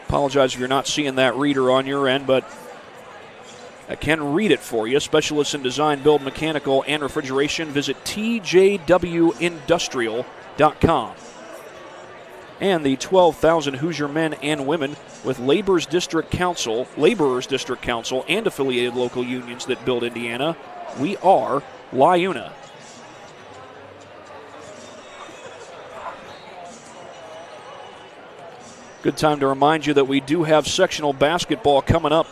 Apologize if you're not seeing that reader on your end, but I can read it for you. Specialists in design, build, mechanical, and refrigeration. Visit tjwindustrial.com. And the 12,000 Hoosier men and women with Laborers District Council, and affiliated local unions that build Indiana. We are LIUNA. Good time to remind you that we do have sectional basketball coming up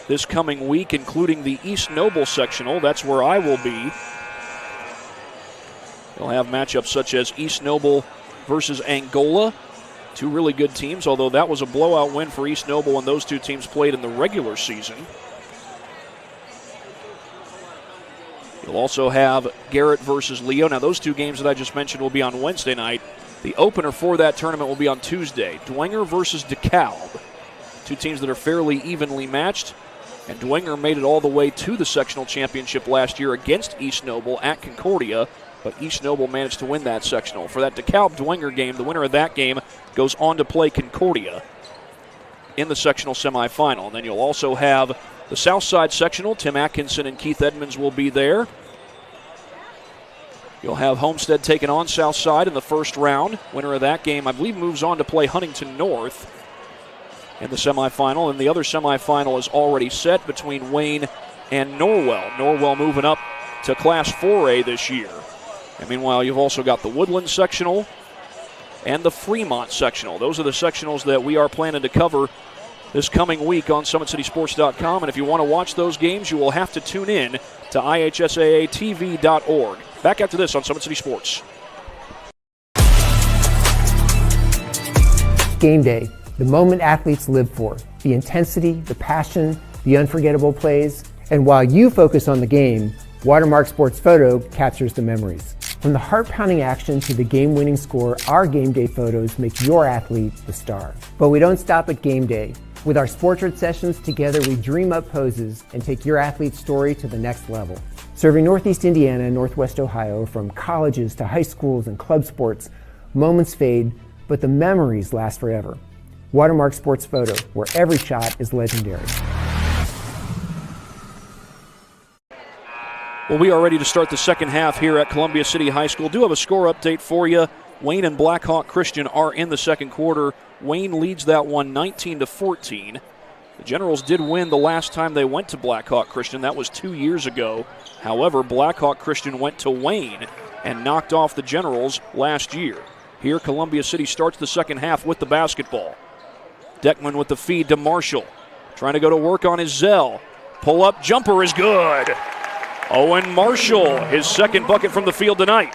this coming week, including the East Noble sectional. That's where I will be. They'll have matchups such as East Noble versus Angola. Two really good teams, although that was a blowout win for East Noble when those two teams played in the regular season. You'll also have Garrett versus Leo. Now, those two games that I just mentioned will be on Wednesday night. The opener for that tournament will be on Tuesday. Dwenger versus DeKalb. Two teams that are fairly evenly matched. And Dwenger made it all the way to the sectional championship last year against East Noble at Concordia. But East Noble managed to win that sectional. For that DeKalb-Dwenger game, the winner of that game goes on to play Concordia in the sectional semifinal. And then you'll also have the Southside sectional. Tim Atkinson and Keith Edmonds will be there. You'll have Homestead taking on Southside in the first round. Winner of that game, I believe, moves on to play Huntington North in the semifinal. And the other semifinal is already set between Wayne and Norwell. Norwell moving up to Class 4A this year. And meanwhile, you've also got the Woodland sectional and the Fremont sectional. Those are the sectionals that we are planning to cover this coming week on SummitCitySports.com. And if you want to watch those games, you will have to tune in to IHSAATV.org. Back after this on Summit City Sports. Game day, the moment athletes live for. The intensity, the passion, the unforgettable plays. And while you focus on the game, Watermark Sports Photo captures the memories. From the heart-pounding action to the game-winning score, our game day photos make your athlete the star. But we don't stop at game day. With our Sportrait sessions together, we dream up poses and take your athlete's story to the next level. Serving Northeast Indiana and Northwest Ohio, from colleges to high schools and club sports, moments fade, but the memories last forever. Watermark Sports Photo, where every shot is legendary. Well, we are ready to start the second half here at Columbia City High School. Do have a score update for you. Wayne and Blackhawk Christian are in the second quarter. Wayne leads that one 19-14. The Generals did win the last time they went to Blackhawk Christian. That was 2 years ago. However, Blackhawk Christian went to Wayne and knocked off the Generals last year. Here, Columbia City starts the second half with the basketball. Deckman with the feed to Marshall. Trying to go to work on his Zell. Pull-up jumper is good. Owen Marshall, his second bucket from the field tonight.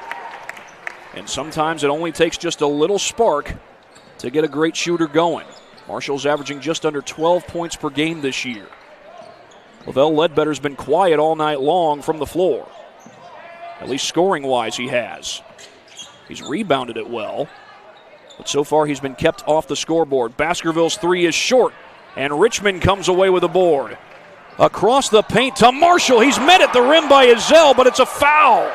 And sometimes it only takes just a little spark to get a great shooter going. Marshall's averaging just under 12 points per game this year. Lavelle Ledbetter's been quiet all night long from the floor. At least scoring-wise he has. He's rebounded it well. But so far he's been kept off the scoreboard. Baskerville's three is short, and Richmond comes away with a board. Across the paint to Marshall. He's met at the rim by Izell, but it's a foul.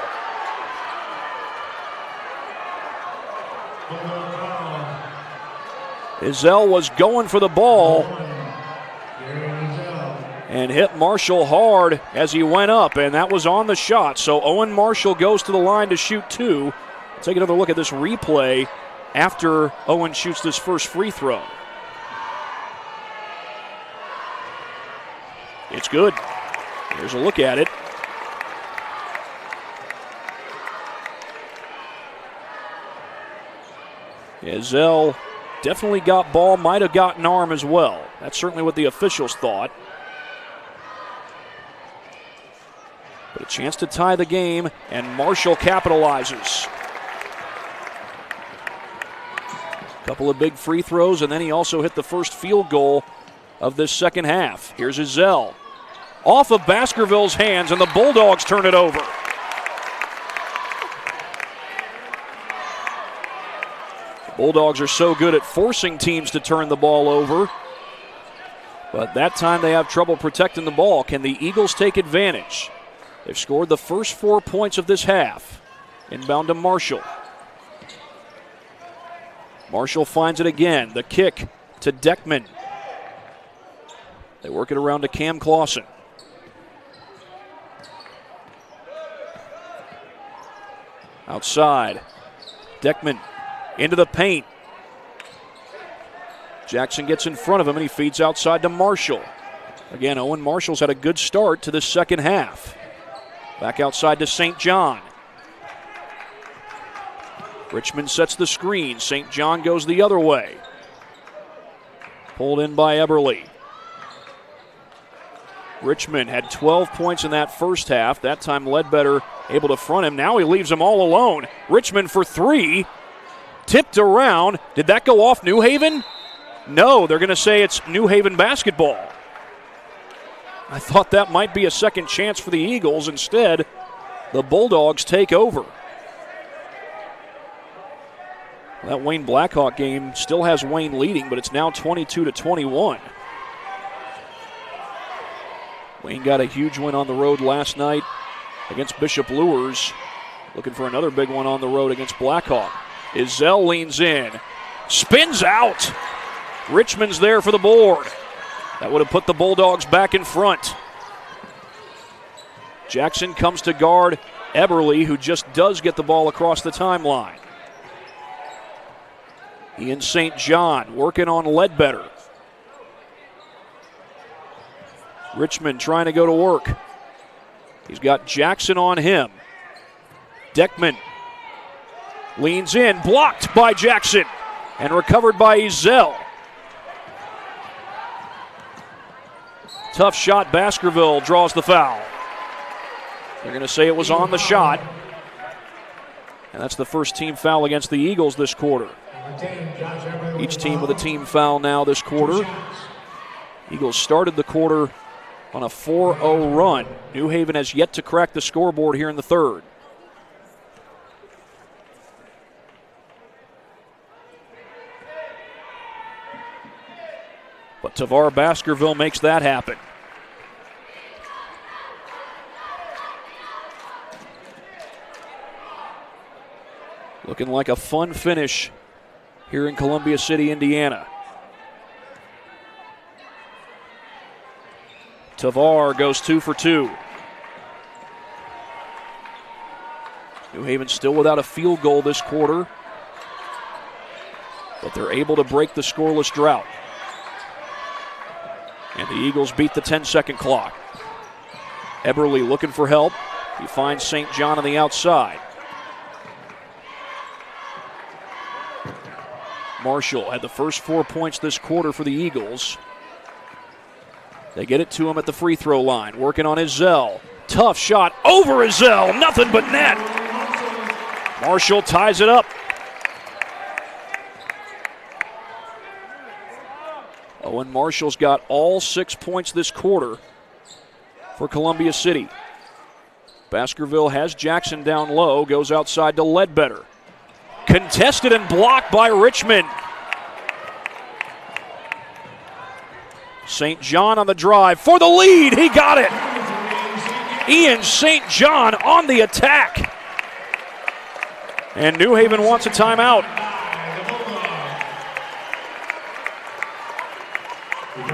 Izell was going for the ball and hit Marshall hard as he went up, and that was on the shot. So Owen Marshall goes to the line to shoot 2. Take another look at this replay after Owen shoots this first free throw. It's good. Here's a look at it. Izell definitely got ball, might have gotten arm as well. That's certainly what the officials thought. But a chance to tie the game, and Marshall capitalizes. A couple of big free throws, and then he also hit the first field goal of this second half. Here's Izell. Off of Baskerville's hands, and the Bulldogs turn it over. Bulldogs are so good at forcing teams to turn the ball over, but that time they have trouble protecting the ball. Can the Eagles take advantage? They've scored the first 4 points of this half. Inbound to Marshall. Marshall finds it again. The kick to Deckman. They work it around to Cam Clausen. Outside. Deckman into the paint. Jackson gets in front of him, and he feeds outside to Marshall. Again, Owen Marshall's had a good start to the second half. Back outside to St. John. Richmond sets the screen. St. John goes the other way. Pulled in by Eberle. Richmond had 12 points in that first half. That time Ledbetter able to front him. Now he leaves him all alone. Richmond for 3. Tipped around. Did that go off New Haven? No, they're going to say it's New Haven basketball. I thought that might be a second chance for the Eagles. Instead, the Bulldogs take over. That Wayne Blackhawk game still has Wayne leading, but it's now 22-21. Wayne got a huge win on the road last night against Bishop Lures. Looking for another big one on the road against Blackhawk. Izell leans in. Spins out. Richmond's there for the board. That would have put the Bulldogs back in front. Jackson comes to guard Eberle, who just does get the ball across the timeline. Ian St. John working on Ledbetter. Richmond trying to go to work. He's got Jackson on him. Deckman leans in, blocked by Jackson, and recovered by Izell. Tough shot. Baskerville draws the foul. They're going to say it was on the shot. And that's the first team foul against the Eagles this quarter. Each team with a team foul now this quarter. Eagles started the quarter on a 4-0 run. New Haven has yet to crack the scoreboard here in the third. But Tavar Baskerville makes that happen. Looking like a fun finish here in Columbia City, Indiana. Tavar goes 2 for 2. New Haven still without a field goal this quarter, but they're able to break the scoreless drought. And the Eagles beat the 10-second clock. Eberle looking for help. He finds St. John on the outside. Marshall had the first 4 points this quarter for the Eagles. They get it to him at the free throw line, working on Izell. Tough shot over Izell, nothing but net. Marshall ties it up. Owen Marshall's got all 6 points this quarter for Columbia City. Baskerville has Jackson down low, goes outside to Ledbetter. Contested and blocked by Richmond. St. John on the drive for the lead. He got it. Ian St. John on the attack. And New Haven wants a timeout.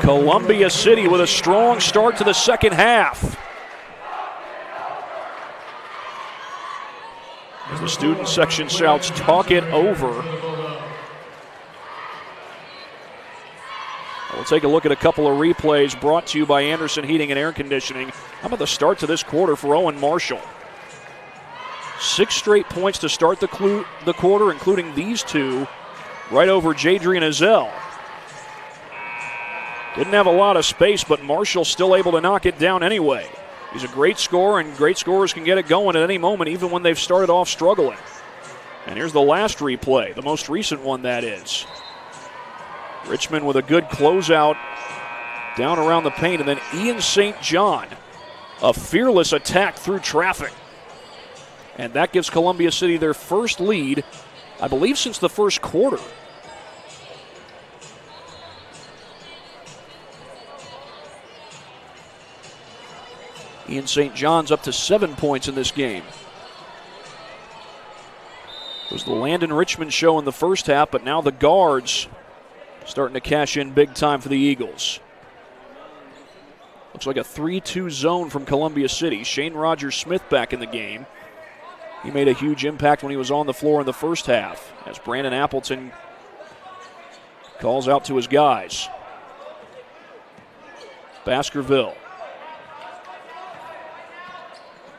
Columbia City with a strong start to the second half. As the student section shouts, "Talk it over." We'll take a look at a couple of replays brought to you by Anderson Heating and Air Conditioning. How about the start to this quarter for Owen Marshall? 6 straight points to start the quarter, including these two, right over Jadrian Azell. Didn't have a lot of space, but Marshall still able to knock it down anyway. He's a great scorer, and great scorers can get it going at any moment, even when they've started off struggling. And here's the last replay, the most recent one that is. Richmond with a good closeout down around the paint, and then Ian St. John, a fearless attack through traffic. And that gives Columbia City their first lead, I believe, since the first quarter. Ian St. John's up to 7 points in this game. It was the Landon Richmond show in the first half, but now the guards starting to cash in big time for the Eagles. Looks like a 3-2 zone from Columbia City. Shane Rogers-Smith back in the game. He made a huge impact when he was on the floor in the first half, as Brandon Appleton calls out to his guys. Baskerville.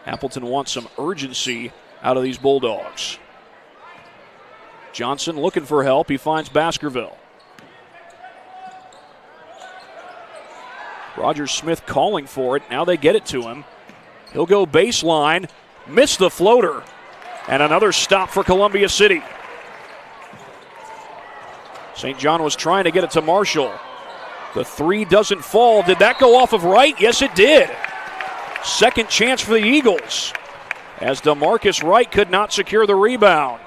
Appleton wants some urgency out of these Bulldogs. Johnson looking for help. He finds Baskerville. Rogers-Smith calling for it. Now they get it to him. He'll go baseline. Missed the floater. And another stop for Columbia City. St. John was trying to get it to Marshall. The three doesn't fall. Did that go off of Wright? Yes, it did. Second chance for the Eagles, as DeMarcus Wright could not secure the rebound.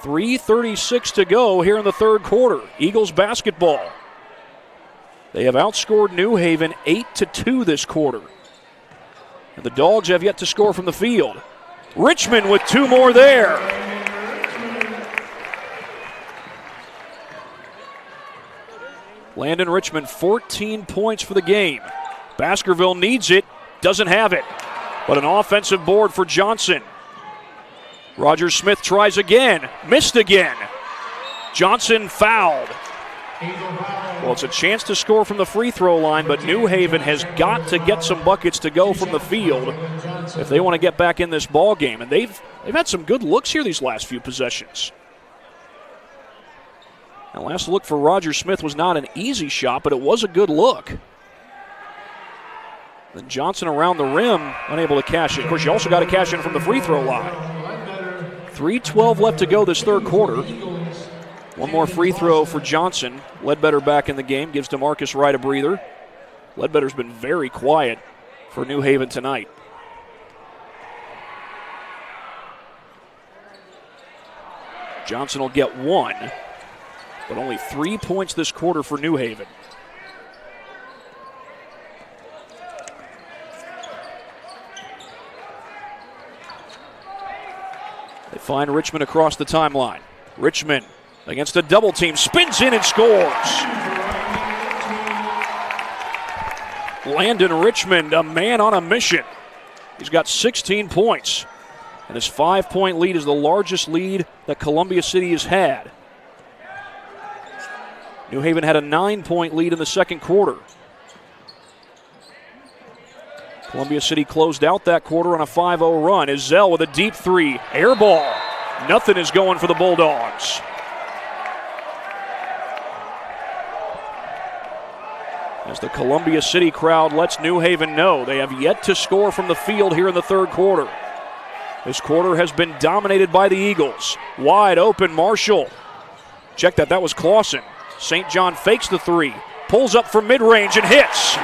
3:36 to go here in the third quarter. Eagles basketball. They have outscored New Haven 8-2 this quarter. And the Dogs have yet to score from the field. Richmond with 2 more there. Landon Richmond, 14 points for the game. Baskerville needs it, doesn't have it. But an offensive board for Johnson. Rogers-Smith tries again, missed again. Johnson fouled. Well, it's a chance to score from the free throw line, but New Haven has got to get some buckets to go from the field if they want to get back in this ball game. And they've had some good looks here these last few possessions. And last look for Rogers-Smith was not an easy shot, but it was a good look. Then Johnson around the rim, unable to cash it. Of course, you also got to cash in from the free throw line. 3:12 left to go this third quarter. One more free throw for Johnson. Ledbetter back in the game, gives DeMarcus Wright a breather. Ledbetter's been very quiet for New Haven tonight. Johnson will get 1, but only 3 points this quarter for New Haven. They find Richmond across the timeline. Richmond against a double team, spins in and scores. Landon Richmond, a man on a mission. He's got 16 points, and his 5-point lead is the largest lead that Columbia City has had. New Haven had a 9-point lead in the second quarter. Columbia City closed out that quarter on a 5-0 run. Izell with a deep 3. Air ball. Nothing is going for the Bulldogs. As the Columbia City crowd lets New Haven know they have yet to score from the field here in the third quarter. This quarter has been dominated by the Eagles. Wide open, Marshall. Check that was Clausen. St. John fakes the 3. Pulls up from mid-range and hits.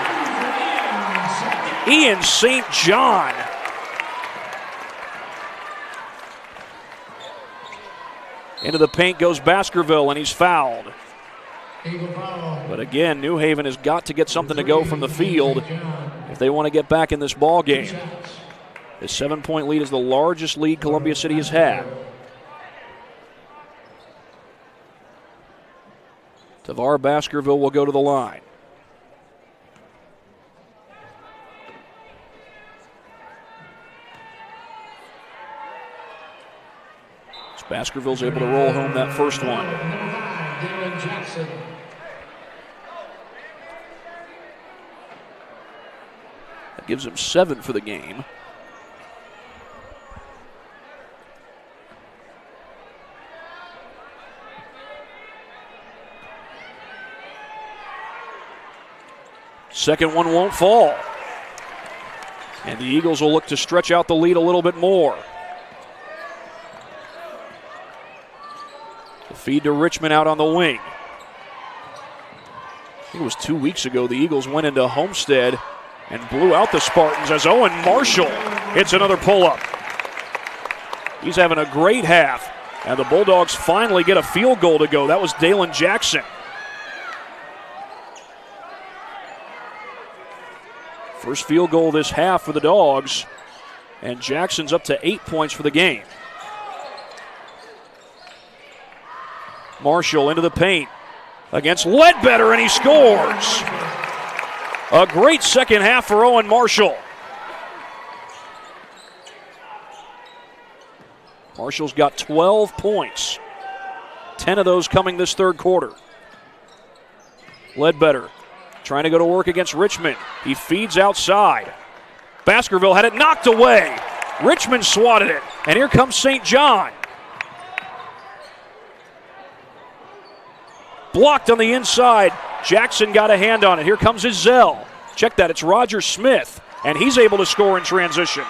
Ian St. John. Into the paint goes Baskerville, and he's fouled. But again, New Haven has got to get something to go from the field if they want to get back in this ball game. His 7-point lead is the largest lead Columbia City has had. Tavar Baskerville will go to the line. Baskerville's able to roll home that first one. That gives him 7 for the game. Second one won't fall. And the Eagles will look to stretch out the lead a little bit more. The feed to Richmond out on the wing. I think it was 2 weeks ago the Eagles went into Homestead and blew out the Spartans as Owen Marshall hits another pull-up. He's having a great half, and the Bulldogs finally get a field goal to go. That was Dalen Jackson. First field goal this half for the Dogs, and Jackson's up to 8 points for the game. Marshall into the paint against Ledbetter, and he scores. A great second half for Owen Marshall. Marshall's got 12 points, 10 of those coming this third quarter. Ledbetter trying to go to work against Richmond. He feeds outside. Baskerville had it knocked away. Richmond swatted it, and here comes St. John. Blocked on the inside. Jackson got a hand on it. Here comes Izell. Check that, it's Roger Smith, and he's able to score in transition.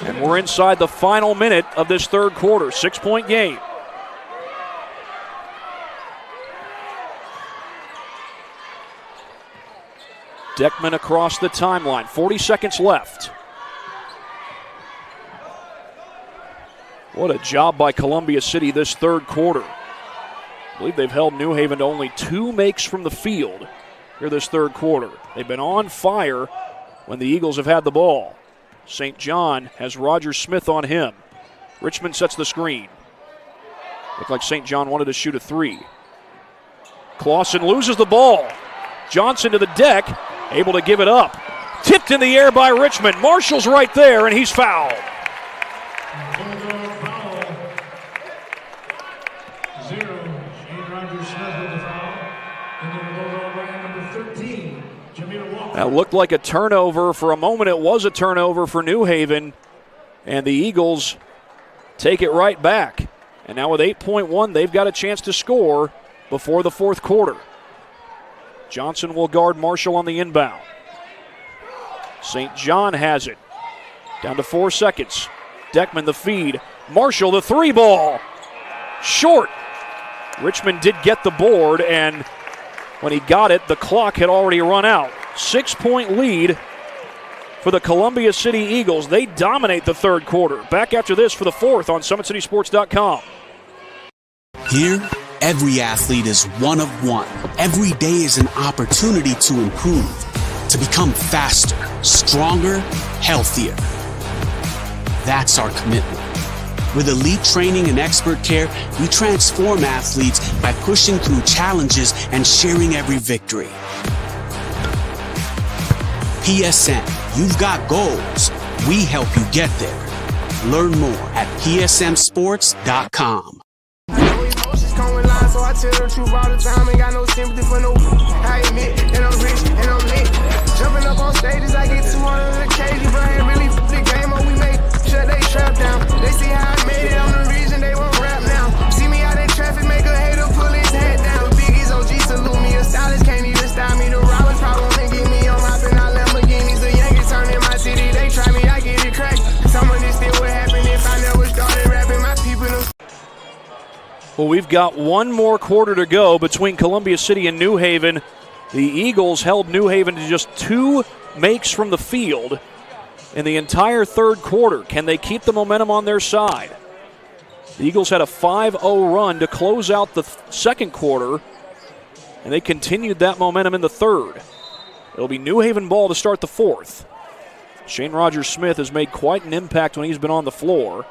And we're inside the final minute of this third quarter. 6-point game. Deckman across the timeline. 40 seconds left. What a job by Columbia City this third quarter. I believe they've held New Haven to only 2 makes from the field here this third quarter. They've been on fire when the Eagles have had the ball. St. John has Roger Smith on him. Richmond sets the screen. Looked like St. John wanted to shoot a 3. Clausen loses the ball. Johnson to the deck, able to give it up. Tipped in the air by Richmond. Marshall's right there, and he's fouled. That looked like a turnover. For a moment, it was a turnover for New Haven, and the Eagles take it right back. And now with 8.1, they've got a chance to score before the fourth quarter. Johnson will guard Marshall on the inbound. St. John has it. Down to 4 seconds. Deckman the feed. Marshall the 3 ball. Short. Richmond did get the board, and when he got it, the clock had already run out. 6-point lead for the Columbia City Eagles. They dominate the third quarter. Back after this for the fourth on SummitCitySports.com. Here, every athlete is one of one. Every day is an opportunity to improve, to become faster, stronger, healthier. That's our commitment. With elite training and expert care, we transform athletes by pushing through challenges and sharing every victory. PSM, you've got goals. We help you get there. Learn more at PSMSports.com. So I tell the truth all the time, ain't got no sympathy for no. I admit that I'm rich and I'm lit. Jumping up on stages, I get 200 in the cage, but I ain't really the game up we made. Shut they trap down. They see how I made it, I'm the reason they won't rap now. See me out in traffic, make a hater pull his head down. Biggie's OG salute me, a stylist can't even style me. The robbers probably won't get me, I'm hopping out Lamborghinis. The Yankees turn in my city, they try me, I get it cracked. Some of this still would happen if I never started rapping. My people know. Well, we've got one more quarter to go between Columbia City and New Haven. The Eagles held New Haven to just 2 makes from the field in the entire third quarter. Can they keep the momentum on their side? The Eagles had a 5-0 run to close out the second quarter, and they continued that momentum in the third. It'll be New Haven ball to start the fourth. Shane Rogers-Smith has made quite an impact when he's been on the floor.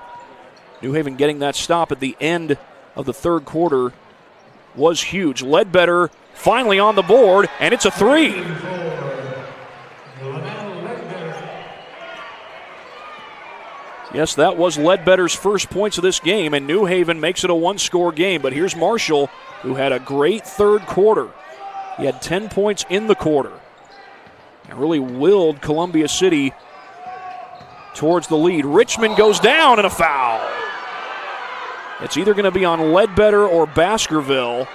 New Haven getting that stop at the end of the third quarter was huge. Ledbetter finally on the board, and it's a three. Yes, that was Ledbetter's first points of this game, and New Haven makes it a one-score game. But here's Marshall, who had a great third quarter. He had 10 points in the quarter and really willed Columbia City towards the lead. Richmond goes down and a foul. It's either going to be on Ledbetter or Baskerville.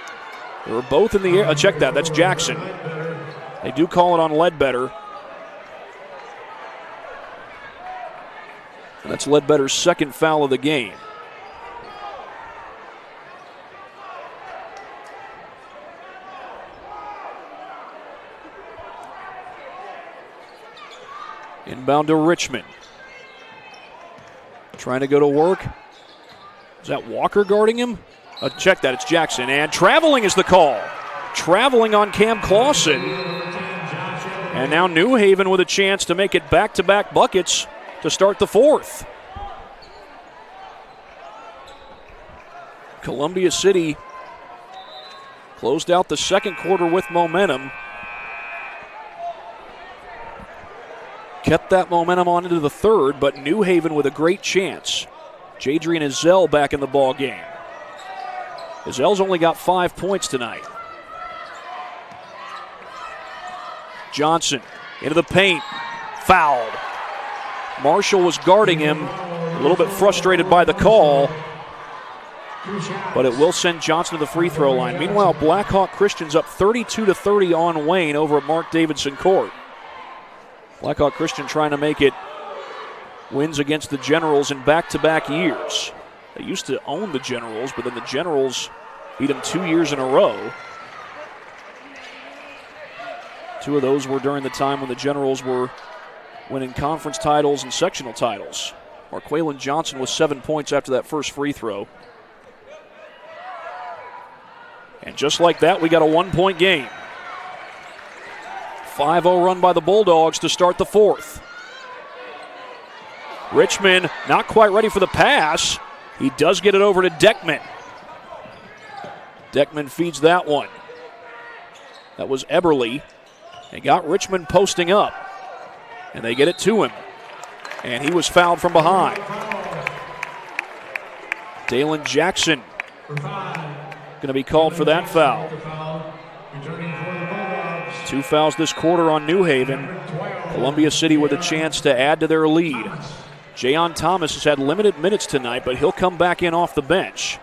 They were both in the air. Check that. That's Jackson. They do call it on Ledbetter. And that's Ledbetter's second foul of the game. Inbound to Richmond. Trying to go to work. Is that Walker guarding him? Check that, it's Jackson. And traveling is the call. Traveling on Cam Clausen. And now New Haven with a chance to make it back-to-back buckets to start the fourth. Columbia City closed out the second quarter with momentum. Kept that momentum on into the third, but New Haven with a great chance. Jadrian Ezell back in the ball game. Ezell's only got 5 points tonight. Johnson into the paint, fouled. Marshall was guarding him, a little bit frustrated by the call, but it will send Johnson to the free throw line. Meanwhile, Blackhawk Christian's up 32-30 on Wayne over at Mark Davidson Court. Blackhawk Christian trying to make it wins against the Generals in back-to-back years. They used to own the Generals, but then the Generals beat them 2 years in a row. 2 of those were during the time when the Generals were winning conference titles and sectional titles. Marqualan Johnson with 7 points after that first free throw. And just like that, we got a 1-point game. 5-0 run by the Bulldogs to start the fourth. Richmond not quite ready for the pass. He does get it over to Deckman. Deckman feeds that one. That was Eberle. They got Richmond posting up. And they get it to him. And he was fouled from behind. Dalen Jackson going to be called for that foul. 2 fouls this quarter on New Haven. Columbia City with a chance to add to their lead. Jayon Thomas has had limited minutes tonight, but he'll come back in off the bench.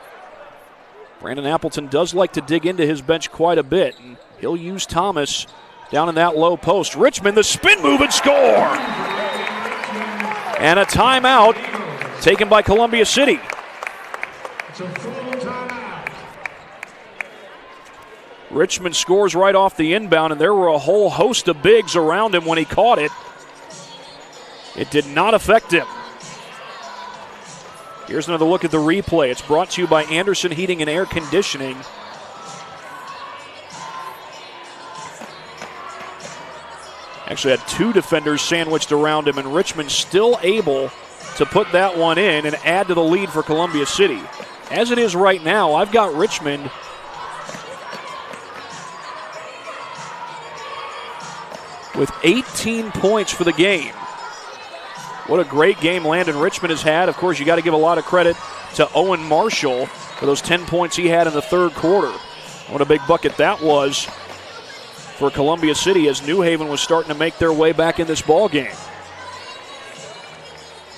Brandon Appleton does like to dig into his bench quite a bit, and he'll use Thomas down in that low post. Richmond, the spin move and score! And a timeout taken by Columbia City. Richmond scores right off the inbound, and there were a whole host of bigs around him when he caught it. It did not affect him. Here's another look at the replay. It's brought to you by Anderson Heating and Air Conditioning. Actually had 2 defenders sandwiched around him, and Richmond still able to put that one in and add to the lead for Columbia City. As it is right now, I've got Richmond with 18 points for the game. What a great game Landon Richmond has had. Of course, you got to give a lot of credit to Owen Marshall for those 10 points he had in the third quarter. What a big bucket that was for Columbia City as New Haven was starting to make their way back in this ball game.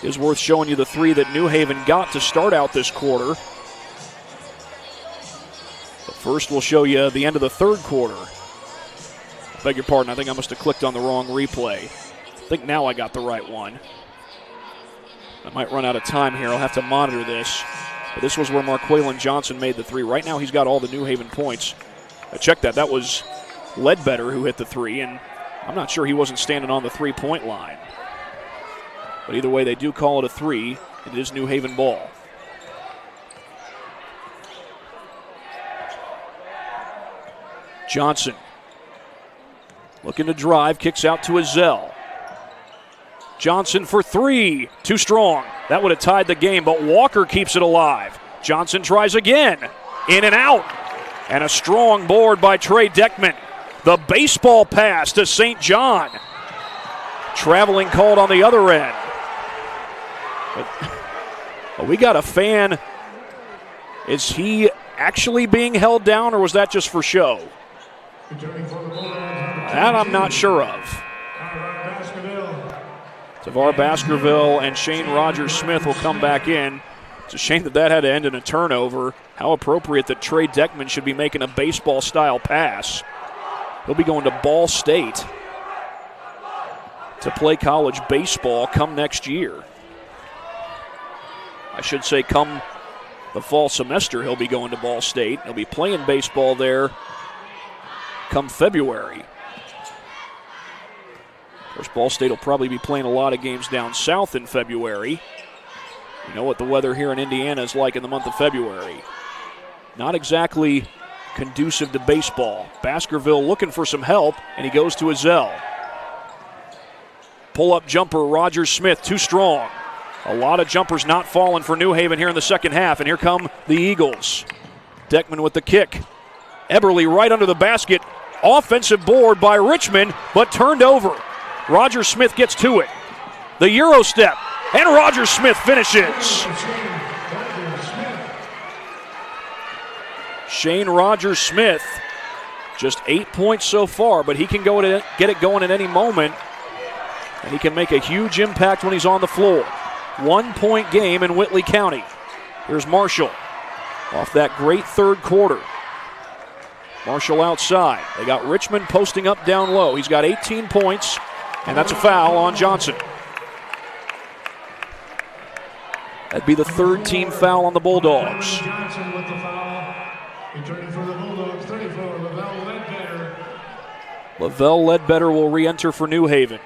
It is worth showing you the 3 that New Haven got to start out this quarter. But first, we'll show you the end of the third quarter. I beg your pardon, I think I must have clicked on the wrong replay. I think now I got the right one. I might run out of time here. I'll have to monitor this. But this was where Marqualan Johnson made the 3. Right now he's got all the New Haven points. Check that. That was Ledbetter who hit the 3, and I'm not sure he wasn't standing on the 3-point line. But either way, they do call it a 3. It is New Haven ball. Johnson looking to drive, kicks out to Ezell. Johnson for 3, too strong. That would have tied the game, but Walker keeps it alive. Johnson tries again, in and out. And a strong board by Trey Deckman. The baseball pass to St. John. Traveling called on the other end. But we got a fan. Is he actually being held down, or was that just for show? That I'm not sure of. Tavar Baskerville and Shane Rogers-Smith will come back in. It's a shame that had to end in a turnover. How appropriate that Trey Deckman should be making a baseball-style pass. He'll be going to Ball State to play college baseball come next year. I should say come the fall semester he'll be going to Ball State. He'll be playing baseball there come February. Of course, Ball State will probably be playing a lot of games down south in February. You know what the weather here in Indiana is like in the month of February. Not exactly conducive to baseball. Baskerville looking for some help, and he goes to Azell. Pull-up jumper, Rogers-Smith, too strong. A lot of jumpers not falling for New Haven here in the second half, and here come the Eagles. Deckman with the kick. Eberly right under the basket. Offensive board by Richmond, but turned over. Rogers-Smith gets to it. The Euro step, and Rogers-Smith finishes. Shane Rogers-Smith, just 8 points so far, but he can go to get it going at any moment, and he can make a huge impact when he's on the floor. 1 point game in Whitley County. Here's Marshall off that great third quarter. Marshall outside. They got Richmond posting up down low. He's got 18 points, and that's a foul on Johnson. That'd be the third team foul on the Bulldogs. Johnson with the foul. Returning for the Bulldogs, 34, Lavelle Ledbetter. Lavelle Ledbetter will re-enter for New Haven.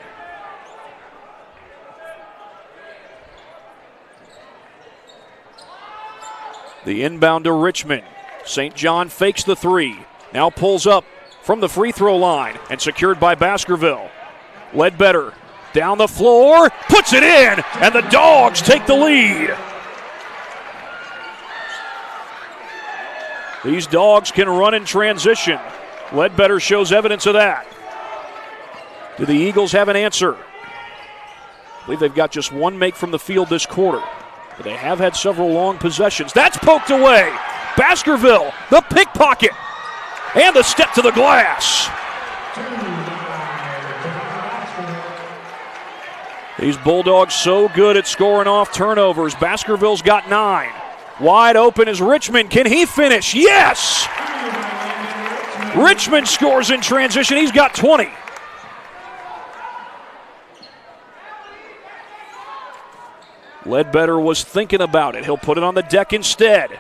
The inbound to Richmond. St. John fakes the three. Now pulls up from the free throw line and secured by Baskerville. Ledbetter down the floor, puts it in, and the Dogs take the lead. These Dogs can run in transition. Ledbetter shows evidence of that. Do the Eagles have an answer? I believe they've got just one make from the field this quarter, but they have had several long possessions. That's poked away. Baskerville, the pickpocket, and the step to the glass. These Bulldogs so good at scoring off turnovers. Baskerville's got 9. Wide open is Richmond. Can he finish? Yes! Richmond scores in transition. He's got 20. Ledbetter was thinking about it. He'll put it on the deck instead.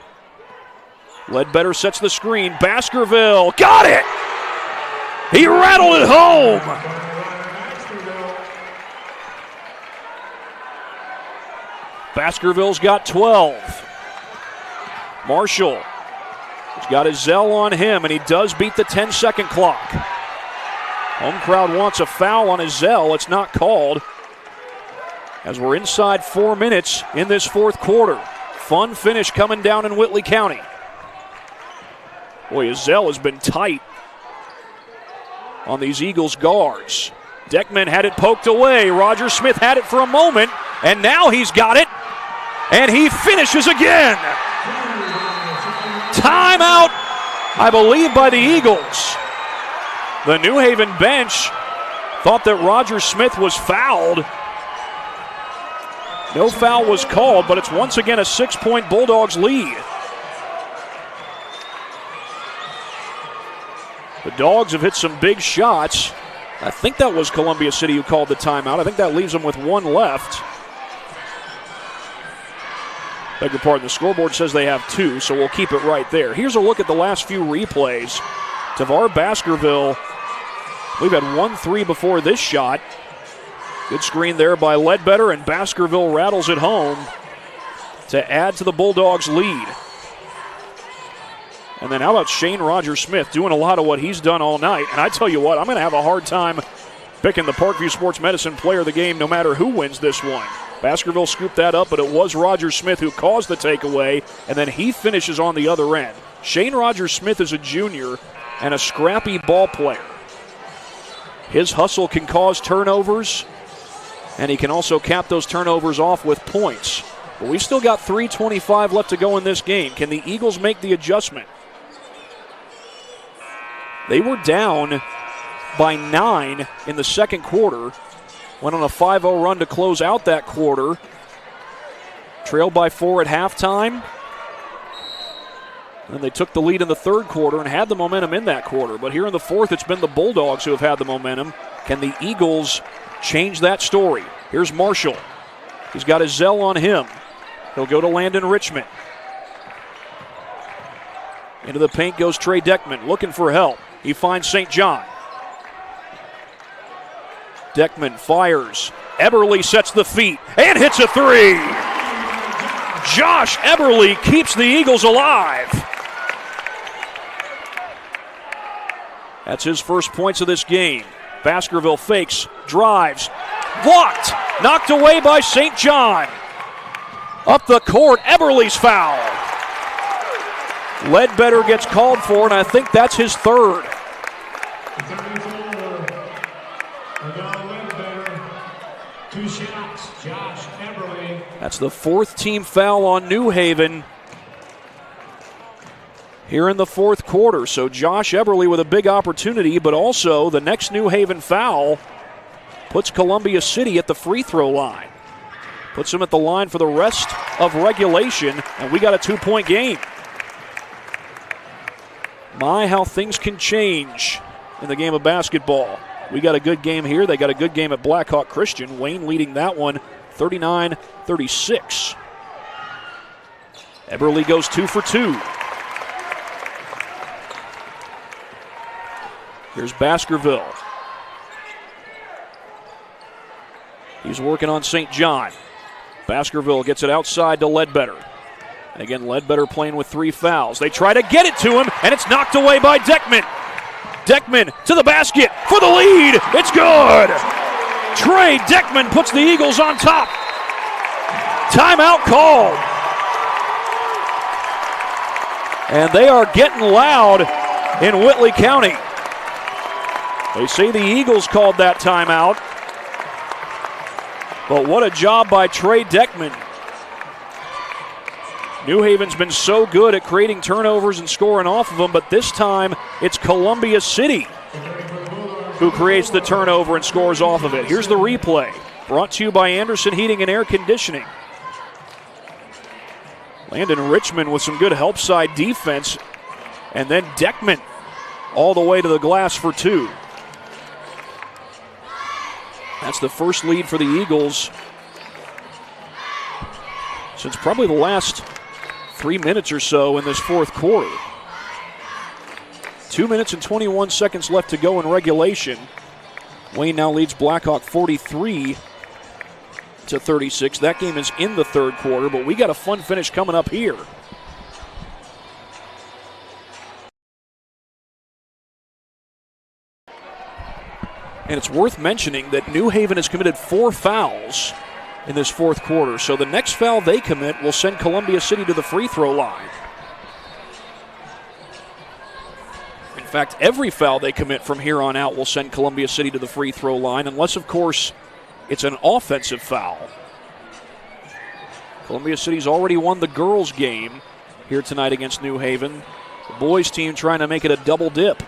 Ledbetter sets the screen. Baskerville got it! He rattled it home! Baskerville's got 12. Marshall has got his Zell on him, and he does beat the 10-second clock. Home crowd wants a foul on his Zell. It's not called, as we're inside 4 minutes in this fourth quarter. Fun finish coming down in Whitley County. Boy, Zell has been tight on these Eagles guards. Deckman had it poked away. Rogers-Smith had it for a moment, and now he's got it, and he finishes again. Timeout, I believe, by the Eagles. The New Haven bench thought that Rogers-Smith was fouled. No foul was called, but it's once again a 6-point Bulldogs lead. The Dogs have hit some big shots. I think that was Columbia City who called the timeout. I think that leaves them with 1 left. Beg your pardon, the scoreboard says they have 2, so we'll keep it right there. Here's a look at the last few replays. Tavar Baskerville, we've had 1-3 before this shot. Good screen there by Ledbetter, and Baskerville rattles it home to add to the Bulldogs' lead. And then how about Shane Rogers-Smith doing a lot of what he's done all night? And I tell you what, I'm going to have a hard time picking the Parkview Sports Medicine player of the game no matter who wins this one. Baskerville scooped that up, but it was Roger Smith who caused the takeaway, and then he finishes on the other end. Shane Rogers-Smith is a junior and a scrappy ball player. His hustle can cause turnovers, and he can also cap those turnovers off with points. But we've still got 3:25 left to go in this game. Can the Eagles make the adjustment? They were down by 9 in the second quarter. Went on a 5-0 run to close out that quarter. Trailed by 4 at halftime. And they took the lead in the third quarter and had the momentum in that quarter. But here in the fourth, it's been the Bulldogs who have had the momentum. Can the Eagles change that story? Here's Marshall. He's got his Zell on him. He'll go to Landon Richmond. Into the paint goes Trey Deckman, looking for help. He finds St. John. Deckman fires. Eberle sets the feet and hits a three. Josh Eberle keeps the Eagles alive. That's his first points of this game. Baskerville fakes, drives, blocked, knocked away by St. John. Up the court, Eberle's foul. Ledbetter gets called for, and I think that's his third. That's the fourth team foul on New Haven here in the fourth quarter. So Josh Eberle with a big opportunity, but also the next New Haven foul puts Columbia City at the free throw line. Puts them at the line for the rest of regulation, and we got a 2-point game. My, how things can change in the game of basketball. We got a good game here. They got a good game at Blackhawk Christian. Wayne leading that one 39-36. Eberle goes 2 for 2. Here's Baskerville. He's working on St. John. Baskerville gets it outside to Ledbetter. And again, Ledbetter playing with 3 fouls. They try to get it to him, and it's knocked away by Deckman. Deckman to the basket for the lead. It's good. Trey Deckman puts the Eagles on top. Timeout called. And they are getting loud in Whitley County. They say the Eagles called that timeout. But what a job by Trey Deckman. New Haven's been so good at creating turnovers and scoring off of them, but this time it's Columbia City who creates the turnover and scores off of it. Here's the replay, brought to you by Anderson Heating and Air Conditioning. Landon Richmond with some good help side defense, and then Deckman all the way to the glass for 2. That's the first lead for the Eagles since probably the last 3 minutes or so in this fourth quarter. 2 minutes and 21 seconds left to go in regulation. Wayne now leads Blackhawk 43-36. That game is in the third quarter, but we got a fun finish coming up here. And it's worth mentioning that New Haven has committed 4 fouls in this fourth quarter. So the next foul they commit will send Columbia City to the free throw line. In fact, every foul they commit from here on out will send Columbia City to the free throw line, unless, of course, it's an offensive foul. Columbia City's already won the girls' game here tonight against New Haven. The boys' team trying to make it a double dip.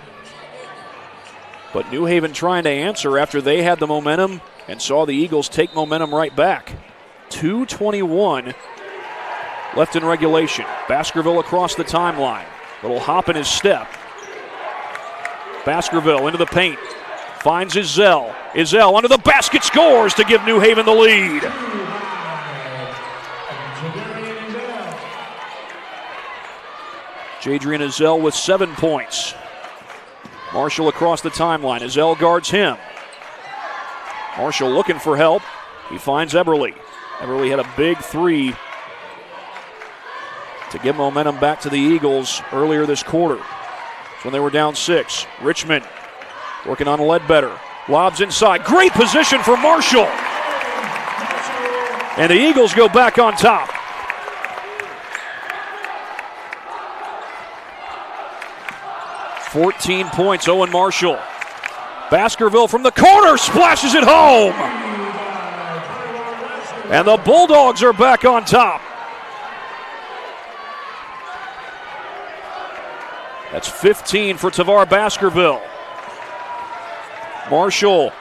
But New Haven trying to answer after they had the momentum and saw the Eagles take momentum right back. 2:21 left in regulation. Baskerville across the timeline. Little hop in his step. Baskerville into the paint. Finds Izell. Izell under the basket, scores to give New Haven the lead. Jadrian Izell with 7 points. Marshall across the timeline. Izell guards him. Marshall looking for help. He finds Eberle. Eberle had a big 3 to give momentum back to the Eagles earlier this quarter. It's when they were down 6. Richmond working on Ledbetter. Lobs inside. Great position for Marshall. And the Eagles go back on top. $14 points, Owen Marshall. Baskerville from the corner splashes it home. And the Bulldogs are back on top. That's 15 for Tavar Baskerville. Marshall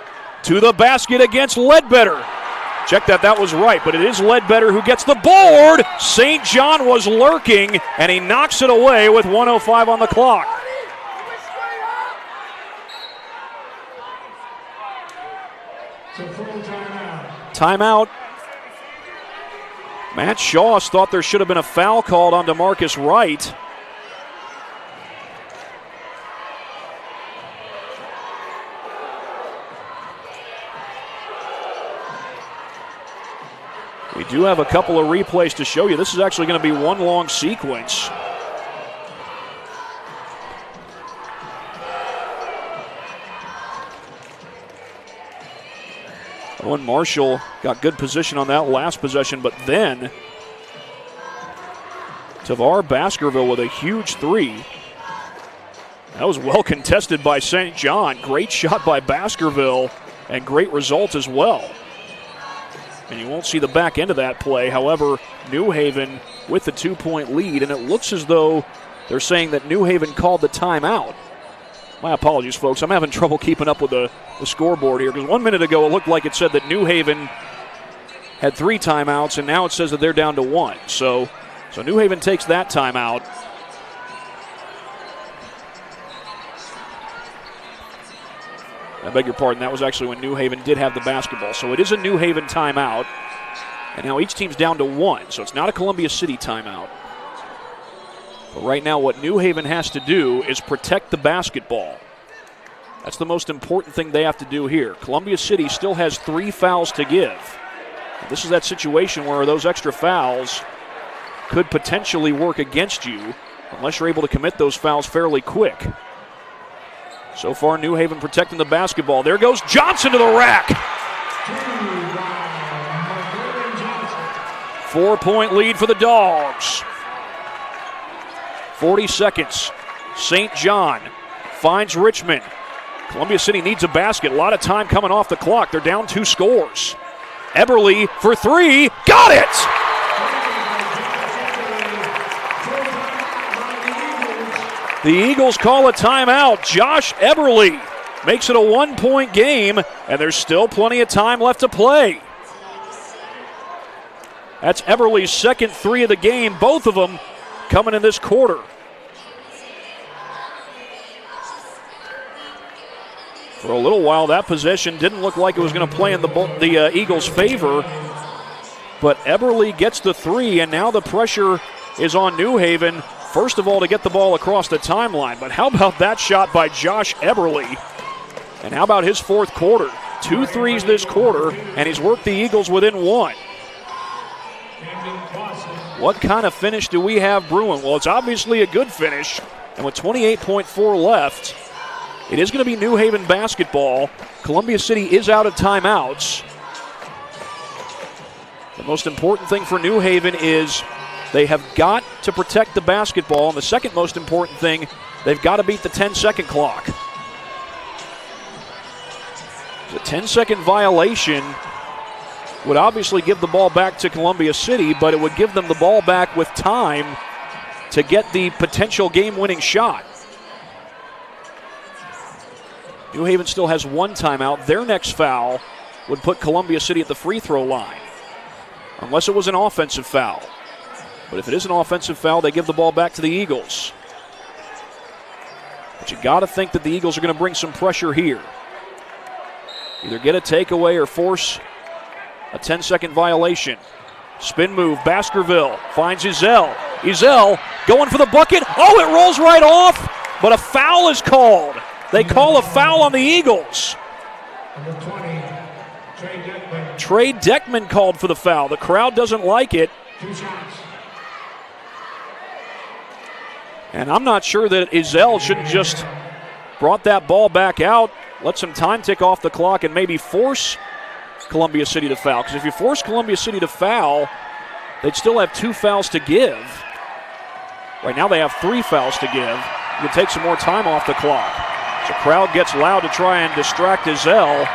to the basket against Ledbetter. Check that was right, but it is Ledbetter who gets the board. St. John was lurking, and he knocks it away with 1:05 on the clock. Timeout. Matt Shaws thought there should have been a foul called on DeMarcus Wright. We do have a couple of replays to show you. This is actually going to be one long sequence. Owen Marshall got good position on that last possession, but then Tavar Baskerville with a huge three. That was well contested by St. John. Great shot by Baskerville and great result as well. And you won't see the back end of that play. However, New Haven with the 2-point lead, and it looks as though they're saying that New Haven called the timeout. My apologies, folks. I'm having trouble keeping up with the scoreboard here because 1 minute ago it looked like it said that New Haven had 3 timeouts, and now it says that they're down to 1. So New Haven takes that timeout. I beg your pardon, that was actually when New Haven did have the basketball. So it is a New Haven timeout, and now each team's down to 1. So it's not a Columbia City timeout. But right now what New Haven has to do is protect the basketball. That's the most important thing they have to do here. Columbia City still has 3 fouls to give. This is that situation where those extra fouls could potentially work against you unless you're able to commit those fouls fairly quick. So far, New Haven protecting the basketball. There goes Johnson to the rack. 4-point lead for the Dogs. 40 seconds. St. John finds Richmond. Columbia City needs a basket. A lot of time coming off the clock. They're down 2 scores. Eberle for 3. Got it! The Eagles call a timeout. Josh Eberle makes it a 1-point game, and there's still plenty of time left to play. That's Eberle's second 3 of the game, both of them coming in this quarter. For a little while, that possession didn't look like it was going to play in the Eagles' favor, but Eberle gets the 3, and now the pressure is on New Haven. First of all, to get the ball across the timeline, but how about that shot by Josh Eberle? And how about his 4th quarter? 2 threes this quarter, and he's worked the Eagles within 1. What kind of finish do we have brewing? Well, it's obviously a good finish, and with 28.4 left, it is going to be New Haven basketball. Columbia City is out of timeouts. The most important thing for New Haven is they have got to protect the basketball, and the second most important thing, they've got to beat the 10-second clock. The 10-second violation would obviously give the ball back to Columbia City, but it would give them the ball back with time to get the potential game-winning shot. New Haven still has 1 timeout. Their next foul would put Columbia City at the free throw line, unless it was an offensive foul. But if it is an offensive foul, they give the ball back to the Eagles. But you got to think that the Eagles are going to bring some pressure here. Either get a takeaway or force a 10-second violation. Spin move, Baskerville finds Ezell. Ezell going for the bucket. Oh, it rolls right off, but a foul is called. They call a foul on the Eagles. Number 20, Trey Deckman called for the foul. The crowd doesn't like it. 2 shots. And I'm not sure that Ezell shouldn't just brought that ball back out, let some time tick off the clock, and maybe force Columbia City to foul. Because if you force Columbia City to foul, they'd still have 2 fouls to give. Right now they have 3 fouls to give. You can take some more time off the clock. So crowd gets loud to try and distract Izell.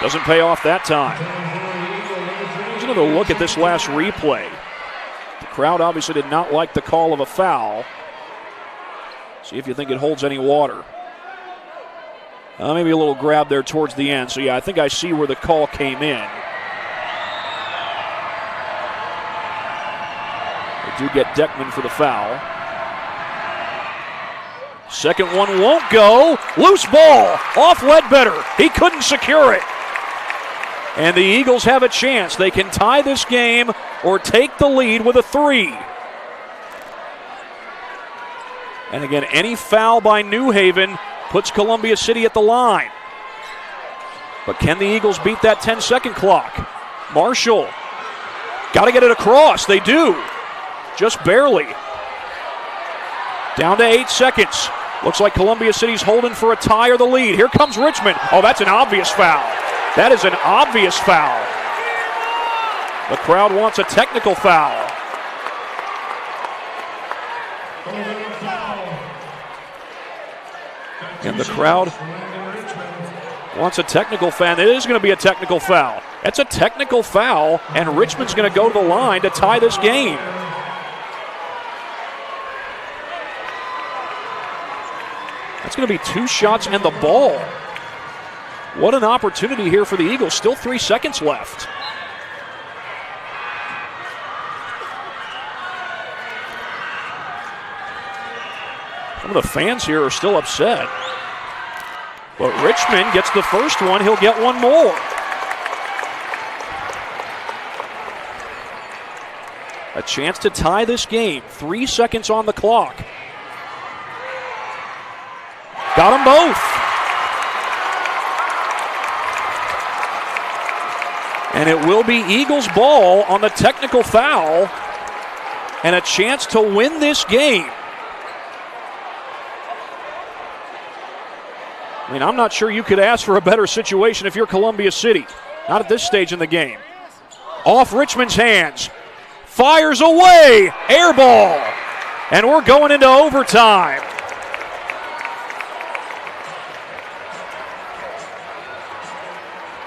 Doesn't pay off that time. Here's another look at this last replay. The crowd obviously did not like the call of a foul. See if you think it holds any water. Maybe a little grab there towards the end. So yeah, I think I see where the call came in. They do get Deckman for the foul. Second one won't go. Loose ball off Ledbetter. He couldn't secure it. And the Eagles have a chance. They can tie this game or take the lead with a 3. And again, any foul by New Haven puts Columbia City at the line. But can the Eagles beat that 10-second clock? Marshall, got to get it across. They do. Just barely. Down to 8 seconds. Looks like Columbia City's holding for a tie or the lead. Here comes Richmond. Oh, that's an obvious foul. That is an obvious foul. The crowd wants a technical foul. And the crowd wants a technical foul. It is going to be a technical foul. That's a technical foul, and Richmond's going to go to the line to tie this game. That's going to be 2 shots and the ball. What an opportunity here for the Eagles. Still 3 seconds left. Some of the fans here are still upset. But Richmond gets the first one. He'll get one more. A chance to tie this game. 3 seconds on the clock. Got them both. And it will be Eagles ball on the technical foul. And a chance to win this game. I mean, I'm not sure you could ask for a better situation if you're Columbia City. Not at this stage in the game. Off Richmond's hands. Fires away. Air ball. And we're going into overtime.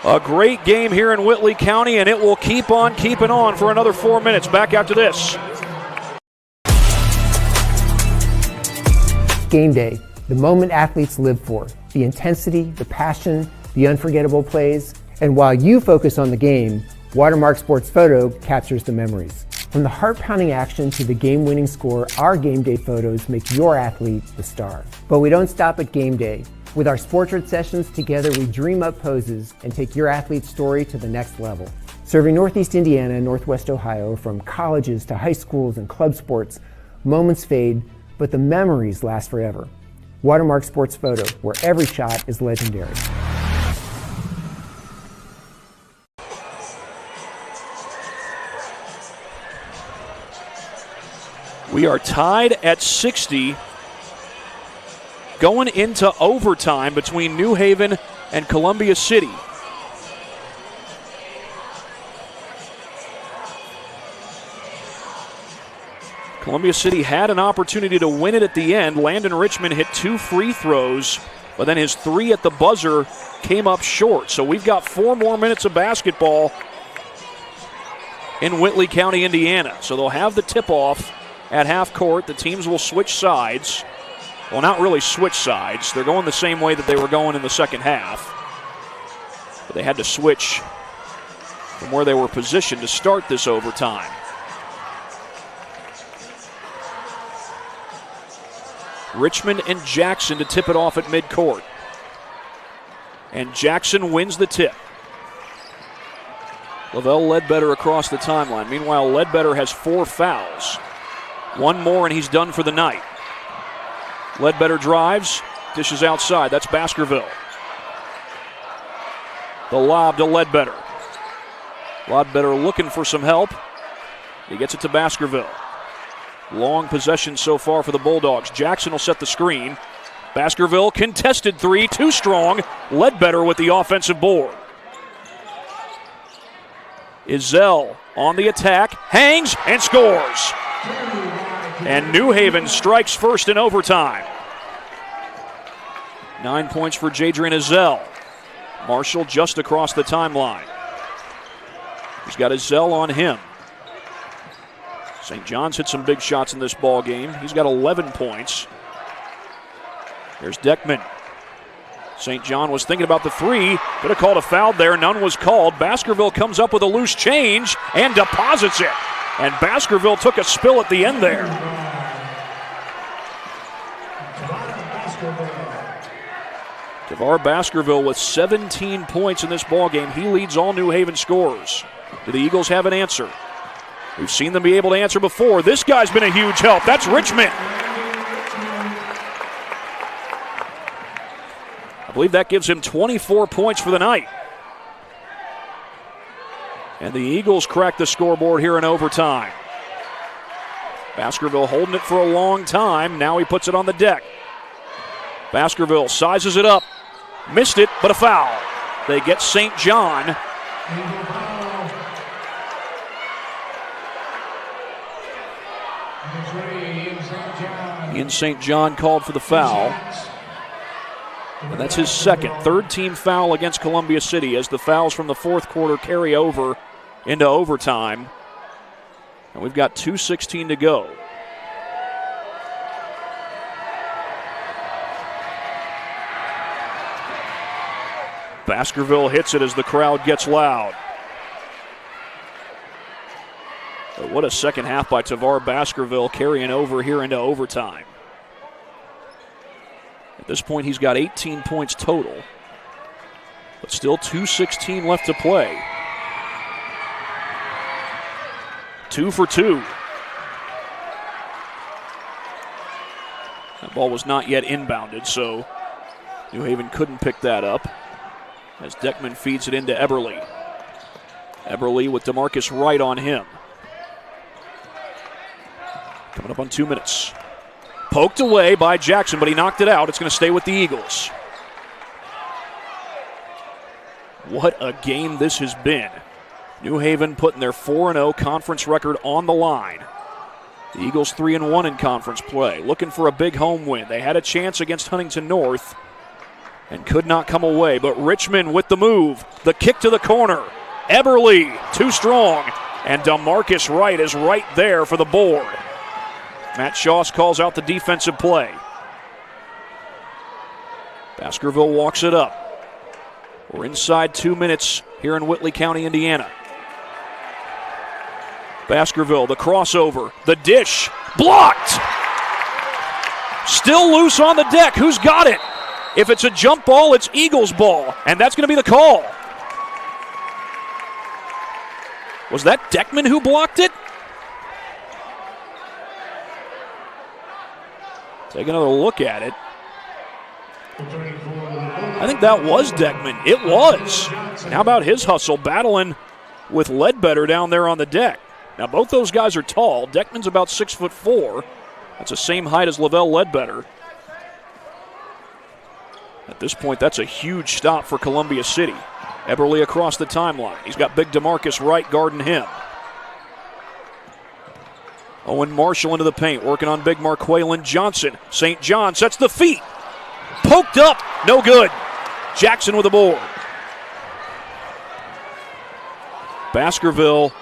A great game here in Whitley County, and it will keep on keeping on for another 4 minutes. Back after this. Game day, the moment athletes live for, the intensity, the passion, the unforgettable plays. And while you focus on the game, Watermark Sports Photo captures the memories. From the heart-pounding action to the game-winning score, our game day photos make your athlete the star. But we don't stop at game day. With our Sportrait sessions, together we dream up poses and take your athlete's story to the next level. Serving Northeast Indiana and Northwest Ohio, from colleges to high schools and club sports, moments fade, but the memories last forever. Watermark Sports Photo, where every shot is legendary. We are tied at 60 going into overtime between New Haven and Columbia City. Columbia City had an opportunity to win it at the end. Landon Richmond hit 2 free throws, but then his 3 at the buzzer came up short. So we've got 4 more minutes of basketball in Whitley County, Indiana. So they'll have the tip-off at half court. The teams will switch sides. Well, not really switch sides. They're going the same way that they were going in the second half. But they had to switch from where they were positioned to start this overtime. Richmond and Jackson to tip it off at midcourt. And Jackson wins the tip. Lavelle Ledbetter across the timeline. Meanwhile, Ledbetter has 4 fouls. 1 more and he's done for the night. Ledbetter drives, dishes outside. That's Baskerville. The lob to Ledbetter. Ledbetter looking for some help. He gets it to Baskerville. Long possession so far for the Bulldogs. Jackson will set the screen. Baskerville contested three, too strong. Ledbetter with the offensive board. Izell on the attack, hangs and scores. And New Haven strikes first in overtime. 9 points for Jadrian Izell. Marshall just across the timeline. He's got Izell on him. St. John's hit some big shots in this ball game. He's got 11 points. Here's Deckman. St. John was thinking about the three. Could have called a foul there. None was called. Baskerville comes up with a loose change and deposits it. And Baskerville took a spill at the end there. Tavar Baskerville with 17 points in this ballgame. He leads all New Haven scorers. Do the Eagles have an answer? We've seen them be able to answer before. This guy's been a huge help. That's Richmond. I believe that gives him 24 points for the night. And the Eagles crack the scoreboard here in overtime. Baskerville holding it for a long time. Now he puts it on the deck. Baskerville sizes it up. Missed it, but a foul. They get St. John. Ian St. John called for the foul. And that's his second, third team foul against Columbia City as the fouls from the fourth quarter carry over into overtime. And we've got 2:16 to go. Baskerville hits it as the crowd gets loud. But what a second half by Tavar Baskerville, carrying over here into overtime. At this point, he's got 18 points total, but still 2:16 left to play. 2 for 2. That ball was not yet inbounded, so New Haven couldn't pick that up as Deckman feeds it into Eberle. Eberle with DeMarcus Wright on him. Coming up on 2 minutes. Poked away by Jackson, but he knocked it out. It's going to stay with the Eagles. What a game this has been. New Haven putting their 4-0 conference record on the line. The Eagles 3-1 in conference play, looking for a big home win. They had a chance against Huntington North and could not come away, but Richmond with the move, the kick to the corner. Eberle, too strong, and DeMarcus Wright is right there for the board. Matt Shoss calls out the defensive play. Baskerville walks it up. We're inside 2 minutes here in Whitley County, Indiana. Baskerville, the crossover, the dish, blocked! Still loose on the deck. Who's got it? If it's a jump ball, it's Eagles ball, and that's going to be the call. Was that Deckman who blocked it? Take another look at it. I think that was Deckman. It was. And how about his hustle battling with Ledbetter down there on the deck? Now, both those guys are tall. Deckman's about 6'4". That's the same height as Lavelle Ledbetter. At this point, that's a huge stop for Columbia City. Eberle across the timeline. He's got big DeMarcus Wright guarding him. Owen Marshall into the paint, working on big Marqualan Johnson. St. John sets the feet. Poked up, no good. Jackson with the board. Baskerville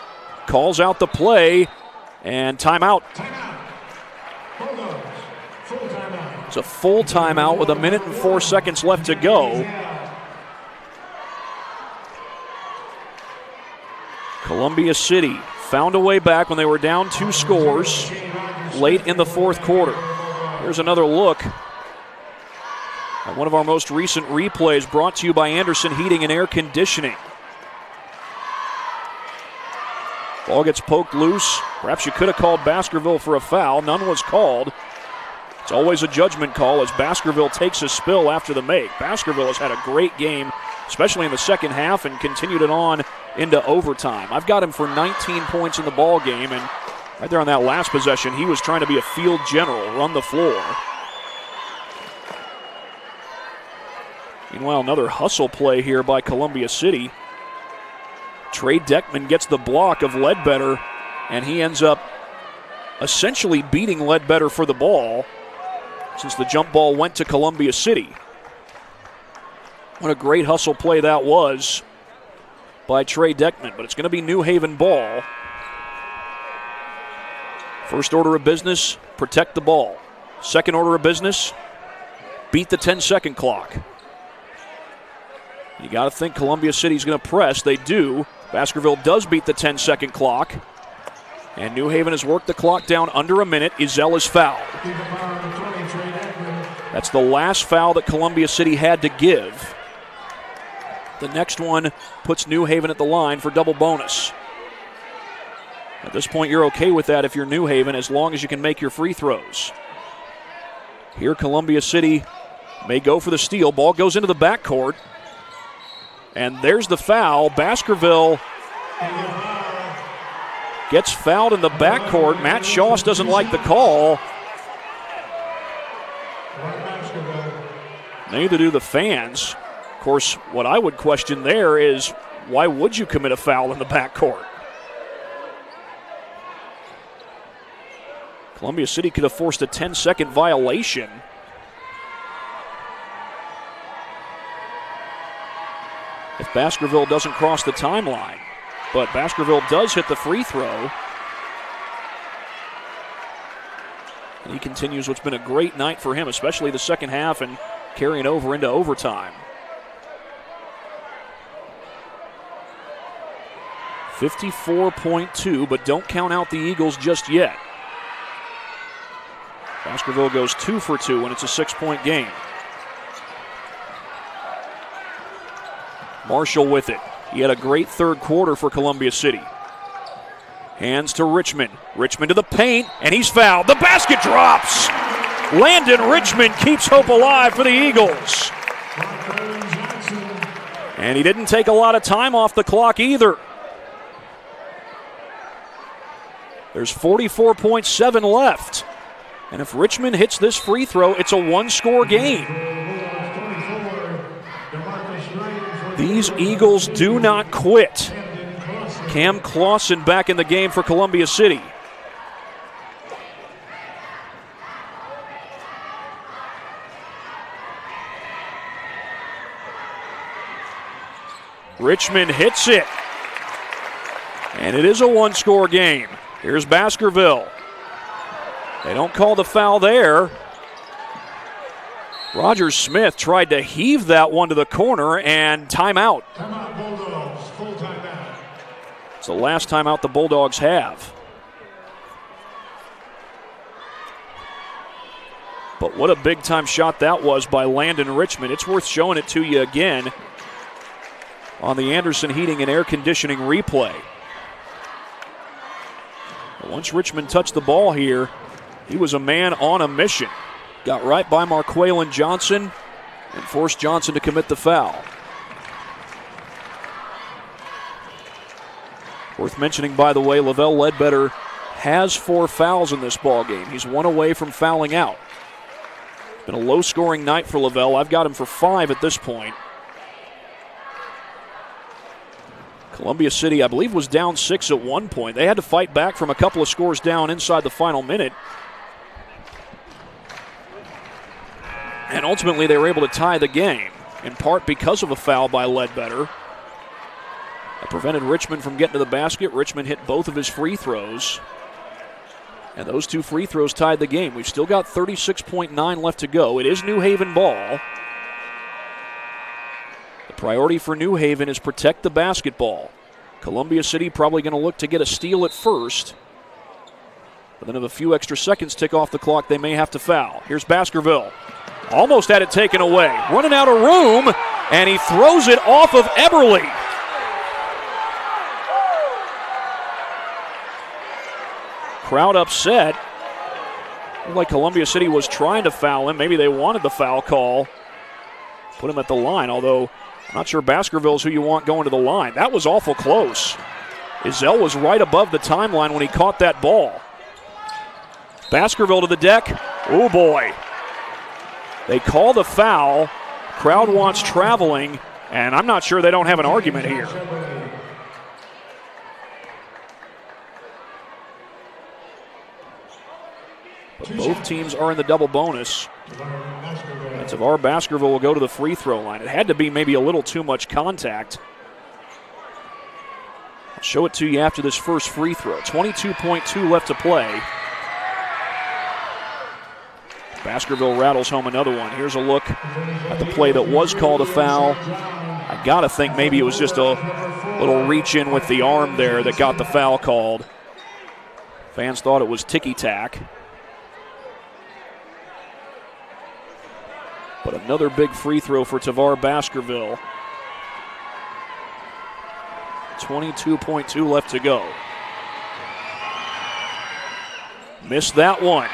calls out the play, and timeout. It's a full timeout with 1 minute and 4 seconds left to go. Columbia City found a way back when they were down 2 scores late in the fourth quarter. Here's another look at one of our most recent replays, brought to you by Anderson Heating and Air Conditioning. Ball gets poked loose. Perhaps you could have called Baskerville for a foul. None was called. It's always a judgment call as Baskerville takes a spill after the make. Baskerville has had a great game, especially in the second half, and continued it on into overtime. I've got him for 19 points in the ball game, and right there on that last possession, he was trying to be a field general, run the floor. Meanwhile, another hustle play here by Columbia City. Trey Deckman gets the block of Ledbetter, and he ends up essentially beating Ledbetter for the ball since the jump ball went to Columbia City. What a great hustle play that was by Trey Deckman, but it's going to be New Haven ball. First order of business, protect the ball. Second order of business, beat the 10-second clock. You got to think Columbia City's going to press. They do. Baskerville does beat the 10-second clock. And New Haven has worked the clock down under a minute. Ezell is fouled. That's the last foul that Columbia City had to give. The next one puts New Haven at the line for double bonus. At this point, you're okay with that if you're New Haven, as long as you can make your free throws. Here, Columbia City may go for the steal. Ball goes into the backcourt. And there's the foul. Baskerville gets fouled in the backcourt. Matt Shaws doesn't like the call. Neither do the fans. Of course, what I would question there is, why would you commit a foul in the backcourt? Columbia City could have forced a 10-second violation. If Baskerville doesn't cross the timeline. But Baskerville does hit the free throw. And he continues what's been a great night for him, especially the second half and carrying over into overtime. 54.2, but don't count out the Eagles just yet. Baskerville goes 2 for 2 when it's a 6-point game. Marshall with it. He had a great third quarter for Columbia City. Hands to Richmond. Richmond to the paint, and he's fouled. The basket drops. Landon Richmond keeps hope alive for the Eagles. And he didn't take a lot of time off the clock either. There's 44.7 left. And if Richmond hits this free throw, it's a one-score game. These Eagles do not quit. Cam Clausen back in the game for Columbia City. Richmond hits it. And it is a one-score game. Here's Baskerville. They don't call the foul there. Roger Smith tried to heave that one to the corner, and timeout. Timeout, Bulldogs. Full timeout. It's the last timeout the Bulldogs have. But what a big-time shot that was by Landon Richmond. It's worth showing it to you again on the Anderson Heating and Air Conditioning replay. Once Richmond touched the ball here, he was a man on a mission. Got right by Marqualan Johnson and forced Johnson to commit the foul. Worth mentioning, by the way, Lavelle Ledbetter has 4 fouls in this ball game. He's 1 away from fouling out. Been a low-scoring night for Lavelle. I've got him for 5 at this point. Columbia City, I believe, was down 6 at one point. They had to fight back from a couple of scores down inside the final minute. And ultimately, they were able to tie the game, in part because of a foul by Ledbetter. That prevented Richmond from getting to the basket. Richmond hit both of his free throws. And those 2 free throws tied the game. We've still got 36.9 left to go. It is New Haven ball. The priority for New Haven is protect the basketball. Columbia City probably going to look to get a steal at first. But then if a few extra seconds tick off the clock, they may have to foul. Here's Baskerville. Almost had it taken away. Running out of room, and he throws it off of Eberle. Crowd upset. Looked like Columbia City was trying to foul him. Maybe they wanted the foul call. Put him at the line, although I'm not sure Baskerville's who you want going to the line. That was awful close. Ezell was right above the timeline when he caught that ball. Baskerville to the deck. Oh, boy. They call the foul, Crowd wants traveling, and I'm not sure they don't have an argument here. But both teams are in the double bonus. And Tavar Baskerville will go to the free throw line. It had to be maybe a little too much contact. I'll show it to you after this first free throw. 22.2 left to play. Baskerville rattles home another one. Here's a look at the play that was called a foul. I got to think maybe it was just a little reach in with the arm there that got the foul called. Fans thought it was ticky-tack. But another big free throw for Tavar Baskerville. 22.2 left to go. Missed that one.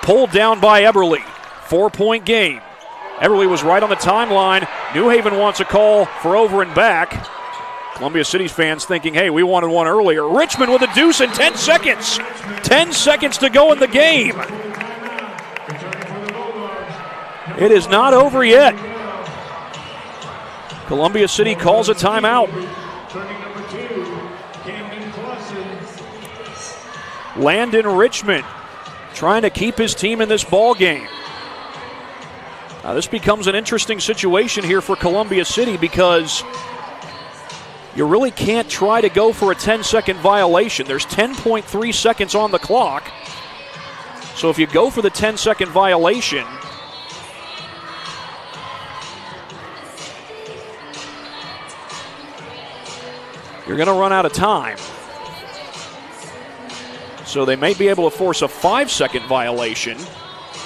Pulled down by Eberle. 4-point game. Eberle was right on the timeline. New Haven wants a call for over and back. Columbia City's fans thinking, hey, we wanted one earlier. Richmond with a deuce in 10 seconds. 10 seconds to go in the game. It is not over yet. Columbia City calls a timeout. Landon Richmond trying to keep his team in this ball game. Now this becomes an interesting situation here for Columbia City because you really can't try to go for a 10-second violation. There's 10.3 seconds on the clock. So if you go for the 10-second violation, you're going to run out of time. So they may be able to force a 5-second violation.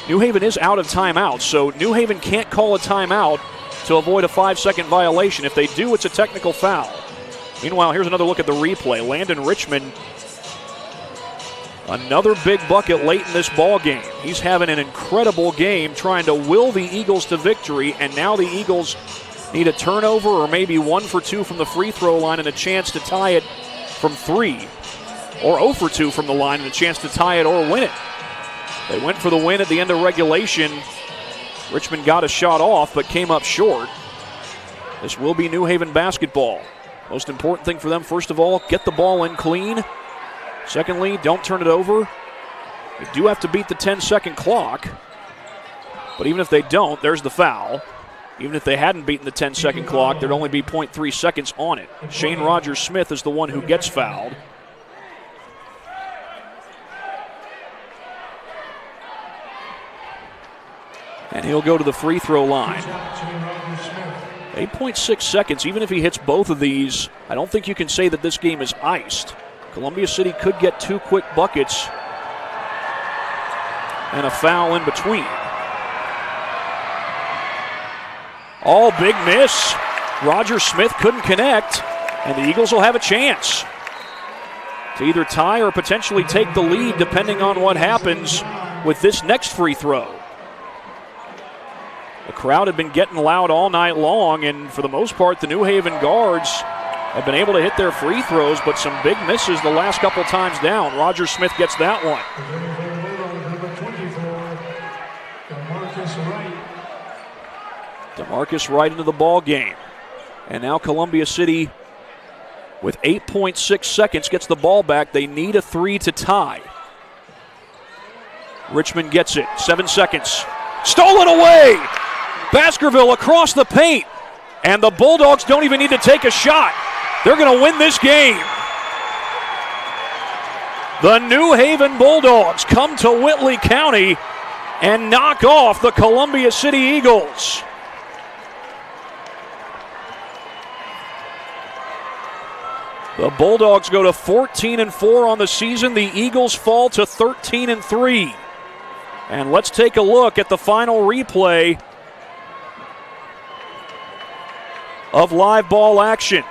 New Haven is out of timeout, so New Haven can't call a timeout to avoid a 5-second violation. If they do, it's a technical foul. Meanwhile, here's another look at the replay. Landon Richmond, another big bucket late in this ball game. He's having an incredible game trying to will the Eagles to victory, and now the Eagles need a turnover or maybe 1 for 2 from the free throw line and a chance to tie it from 3. Or 0 for 2 from the line and a chance to tie it or win it. They went for the win at the end of regulation. Richmond got a shot off but came up short. This will be New Haven basketball. Most important thing for them, first of all, get the ball in clean. Secondly, don't turn it over. They do have to beat the 10-second clock. But even if they don't, there's the foul. Even if they hadn't beaten the 10-second clock, there'd only be 0.3 seconds on it. Shane Rogers-Smith is the one who gets fouled. And he'll go to the free throw line. 8.6 seconds. Even if he hits both of these, I don't think you can say that this game is iced. Columbia City could get 2 quick buckets and a foul in between. All big miss. Rogers-Smith couldn't connect, and the Eagles will have a chance to either tie or potentially take the lead depending on what happens with this next free throw. The crowd had been getting loud all night long, and for the most part, the New Haven guards have been able to hit their free throws, but some big misses the last couple times down. Rogers-Smith gets that one. DeMarcus Wright into the ball game. And now Columbia City, with 8.6 seconds, gets the ball back. They need a 3 to tie. Richmond gets it. 7 seconds. Stolen away! Baskerville across the paint. And the Bulldogs don't even need to take a shot. They're going to win this game. The New Haven Bulldogs come to Whitley County and knock off the Columbia City Eagles. The Bulldogs go to 14-4 on the season. The Eagles fall to 13-3. And let's take a look at the final replay of live ball action.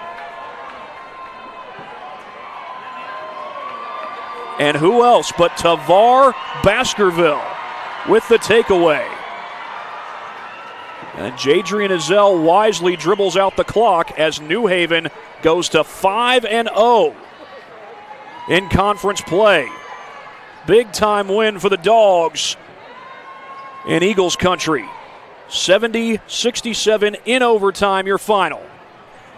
And who else but Tavar Baskerville with the takeaway. And Jadrian Ezell wisely dribbles out the clock as New Haven goes to 5-0 in conference play. Big time win for the Dogs in Eagles country. 70-67 in overtime, your final.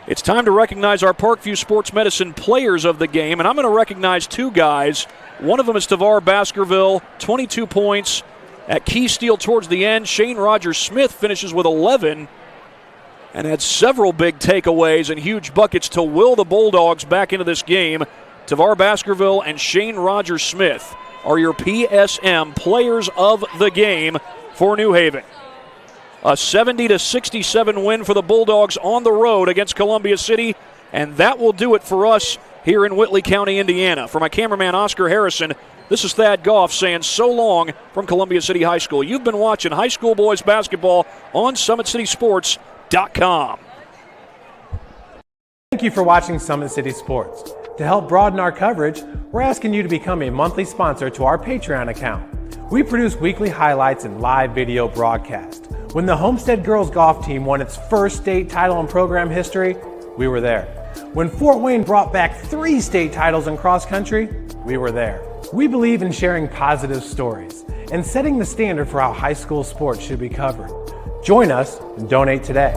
It's time to recognize our Parkview Sports Medicine players of the game, and I'm going to recognize two guys. One of them is Tavar Baskerville, 22 points at key steal towards the end. Shane Rogers-Smith finishes with 11 and had several big takeaways and huge buckets to will the Bulldogs back into this game. Tavar Baskerville and Shane Rogers-Smith are your PSM players of the game for New Haven. A 70-67 win for the Bulldogs on the road against Columbia City, and that will do it for us here in Whitley County, Indiana. For my cameraman Oscar Harrison, this is Thad Goff saying so long from Columbia City High School. You've been watching high school boys basketball on SummitCitySports.com. Thank you for watching Summit City Sports. To help broaden our coverage, we're asking you to become a monthly sponsor to our Patreon account. We produce weekly highlights and live video broadcast. When the Homestead Girls Golf Team won its first state title in program history, we were there. When Fort Wayne brought back 3 state titles in cross country, we were there. We believe in sharing positive stories and setting the standard for how high school sports should be covered. Join us and donate today.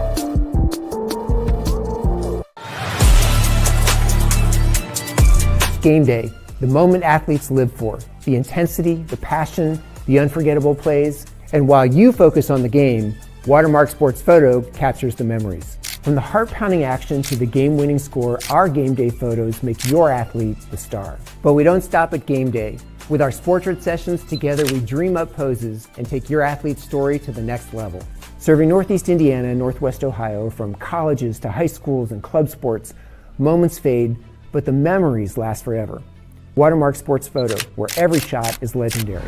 Game day, the moment athletes live for, the intensity, the passion, the unforgettable plays. And while you focus on the game, Watermark Sports Photo captures the memories. From the heart-pounding action to the game-winning score, our game day photos make your athlete the star. But we don't stop at game day. With our Sportrait sessions, together we dream up poses and take your athlete's story to the next level. Serving Northeast Indiana and Northwest Ohio, from colleges to high schools and club sports, moments fade, but the memories last forever. Watermark Sports Photo, where every shot is legendary.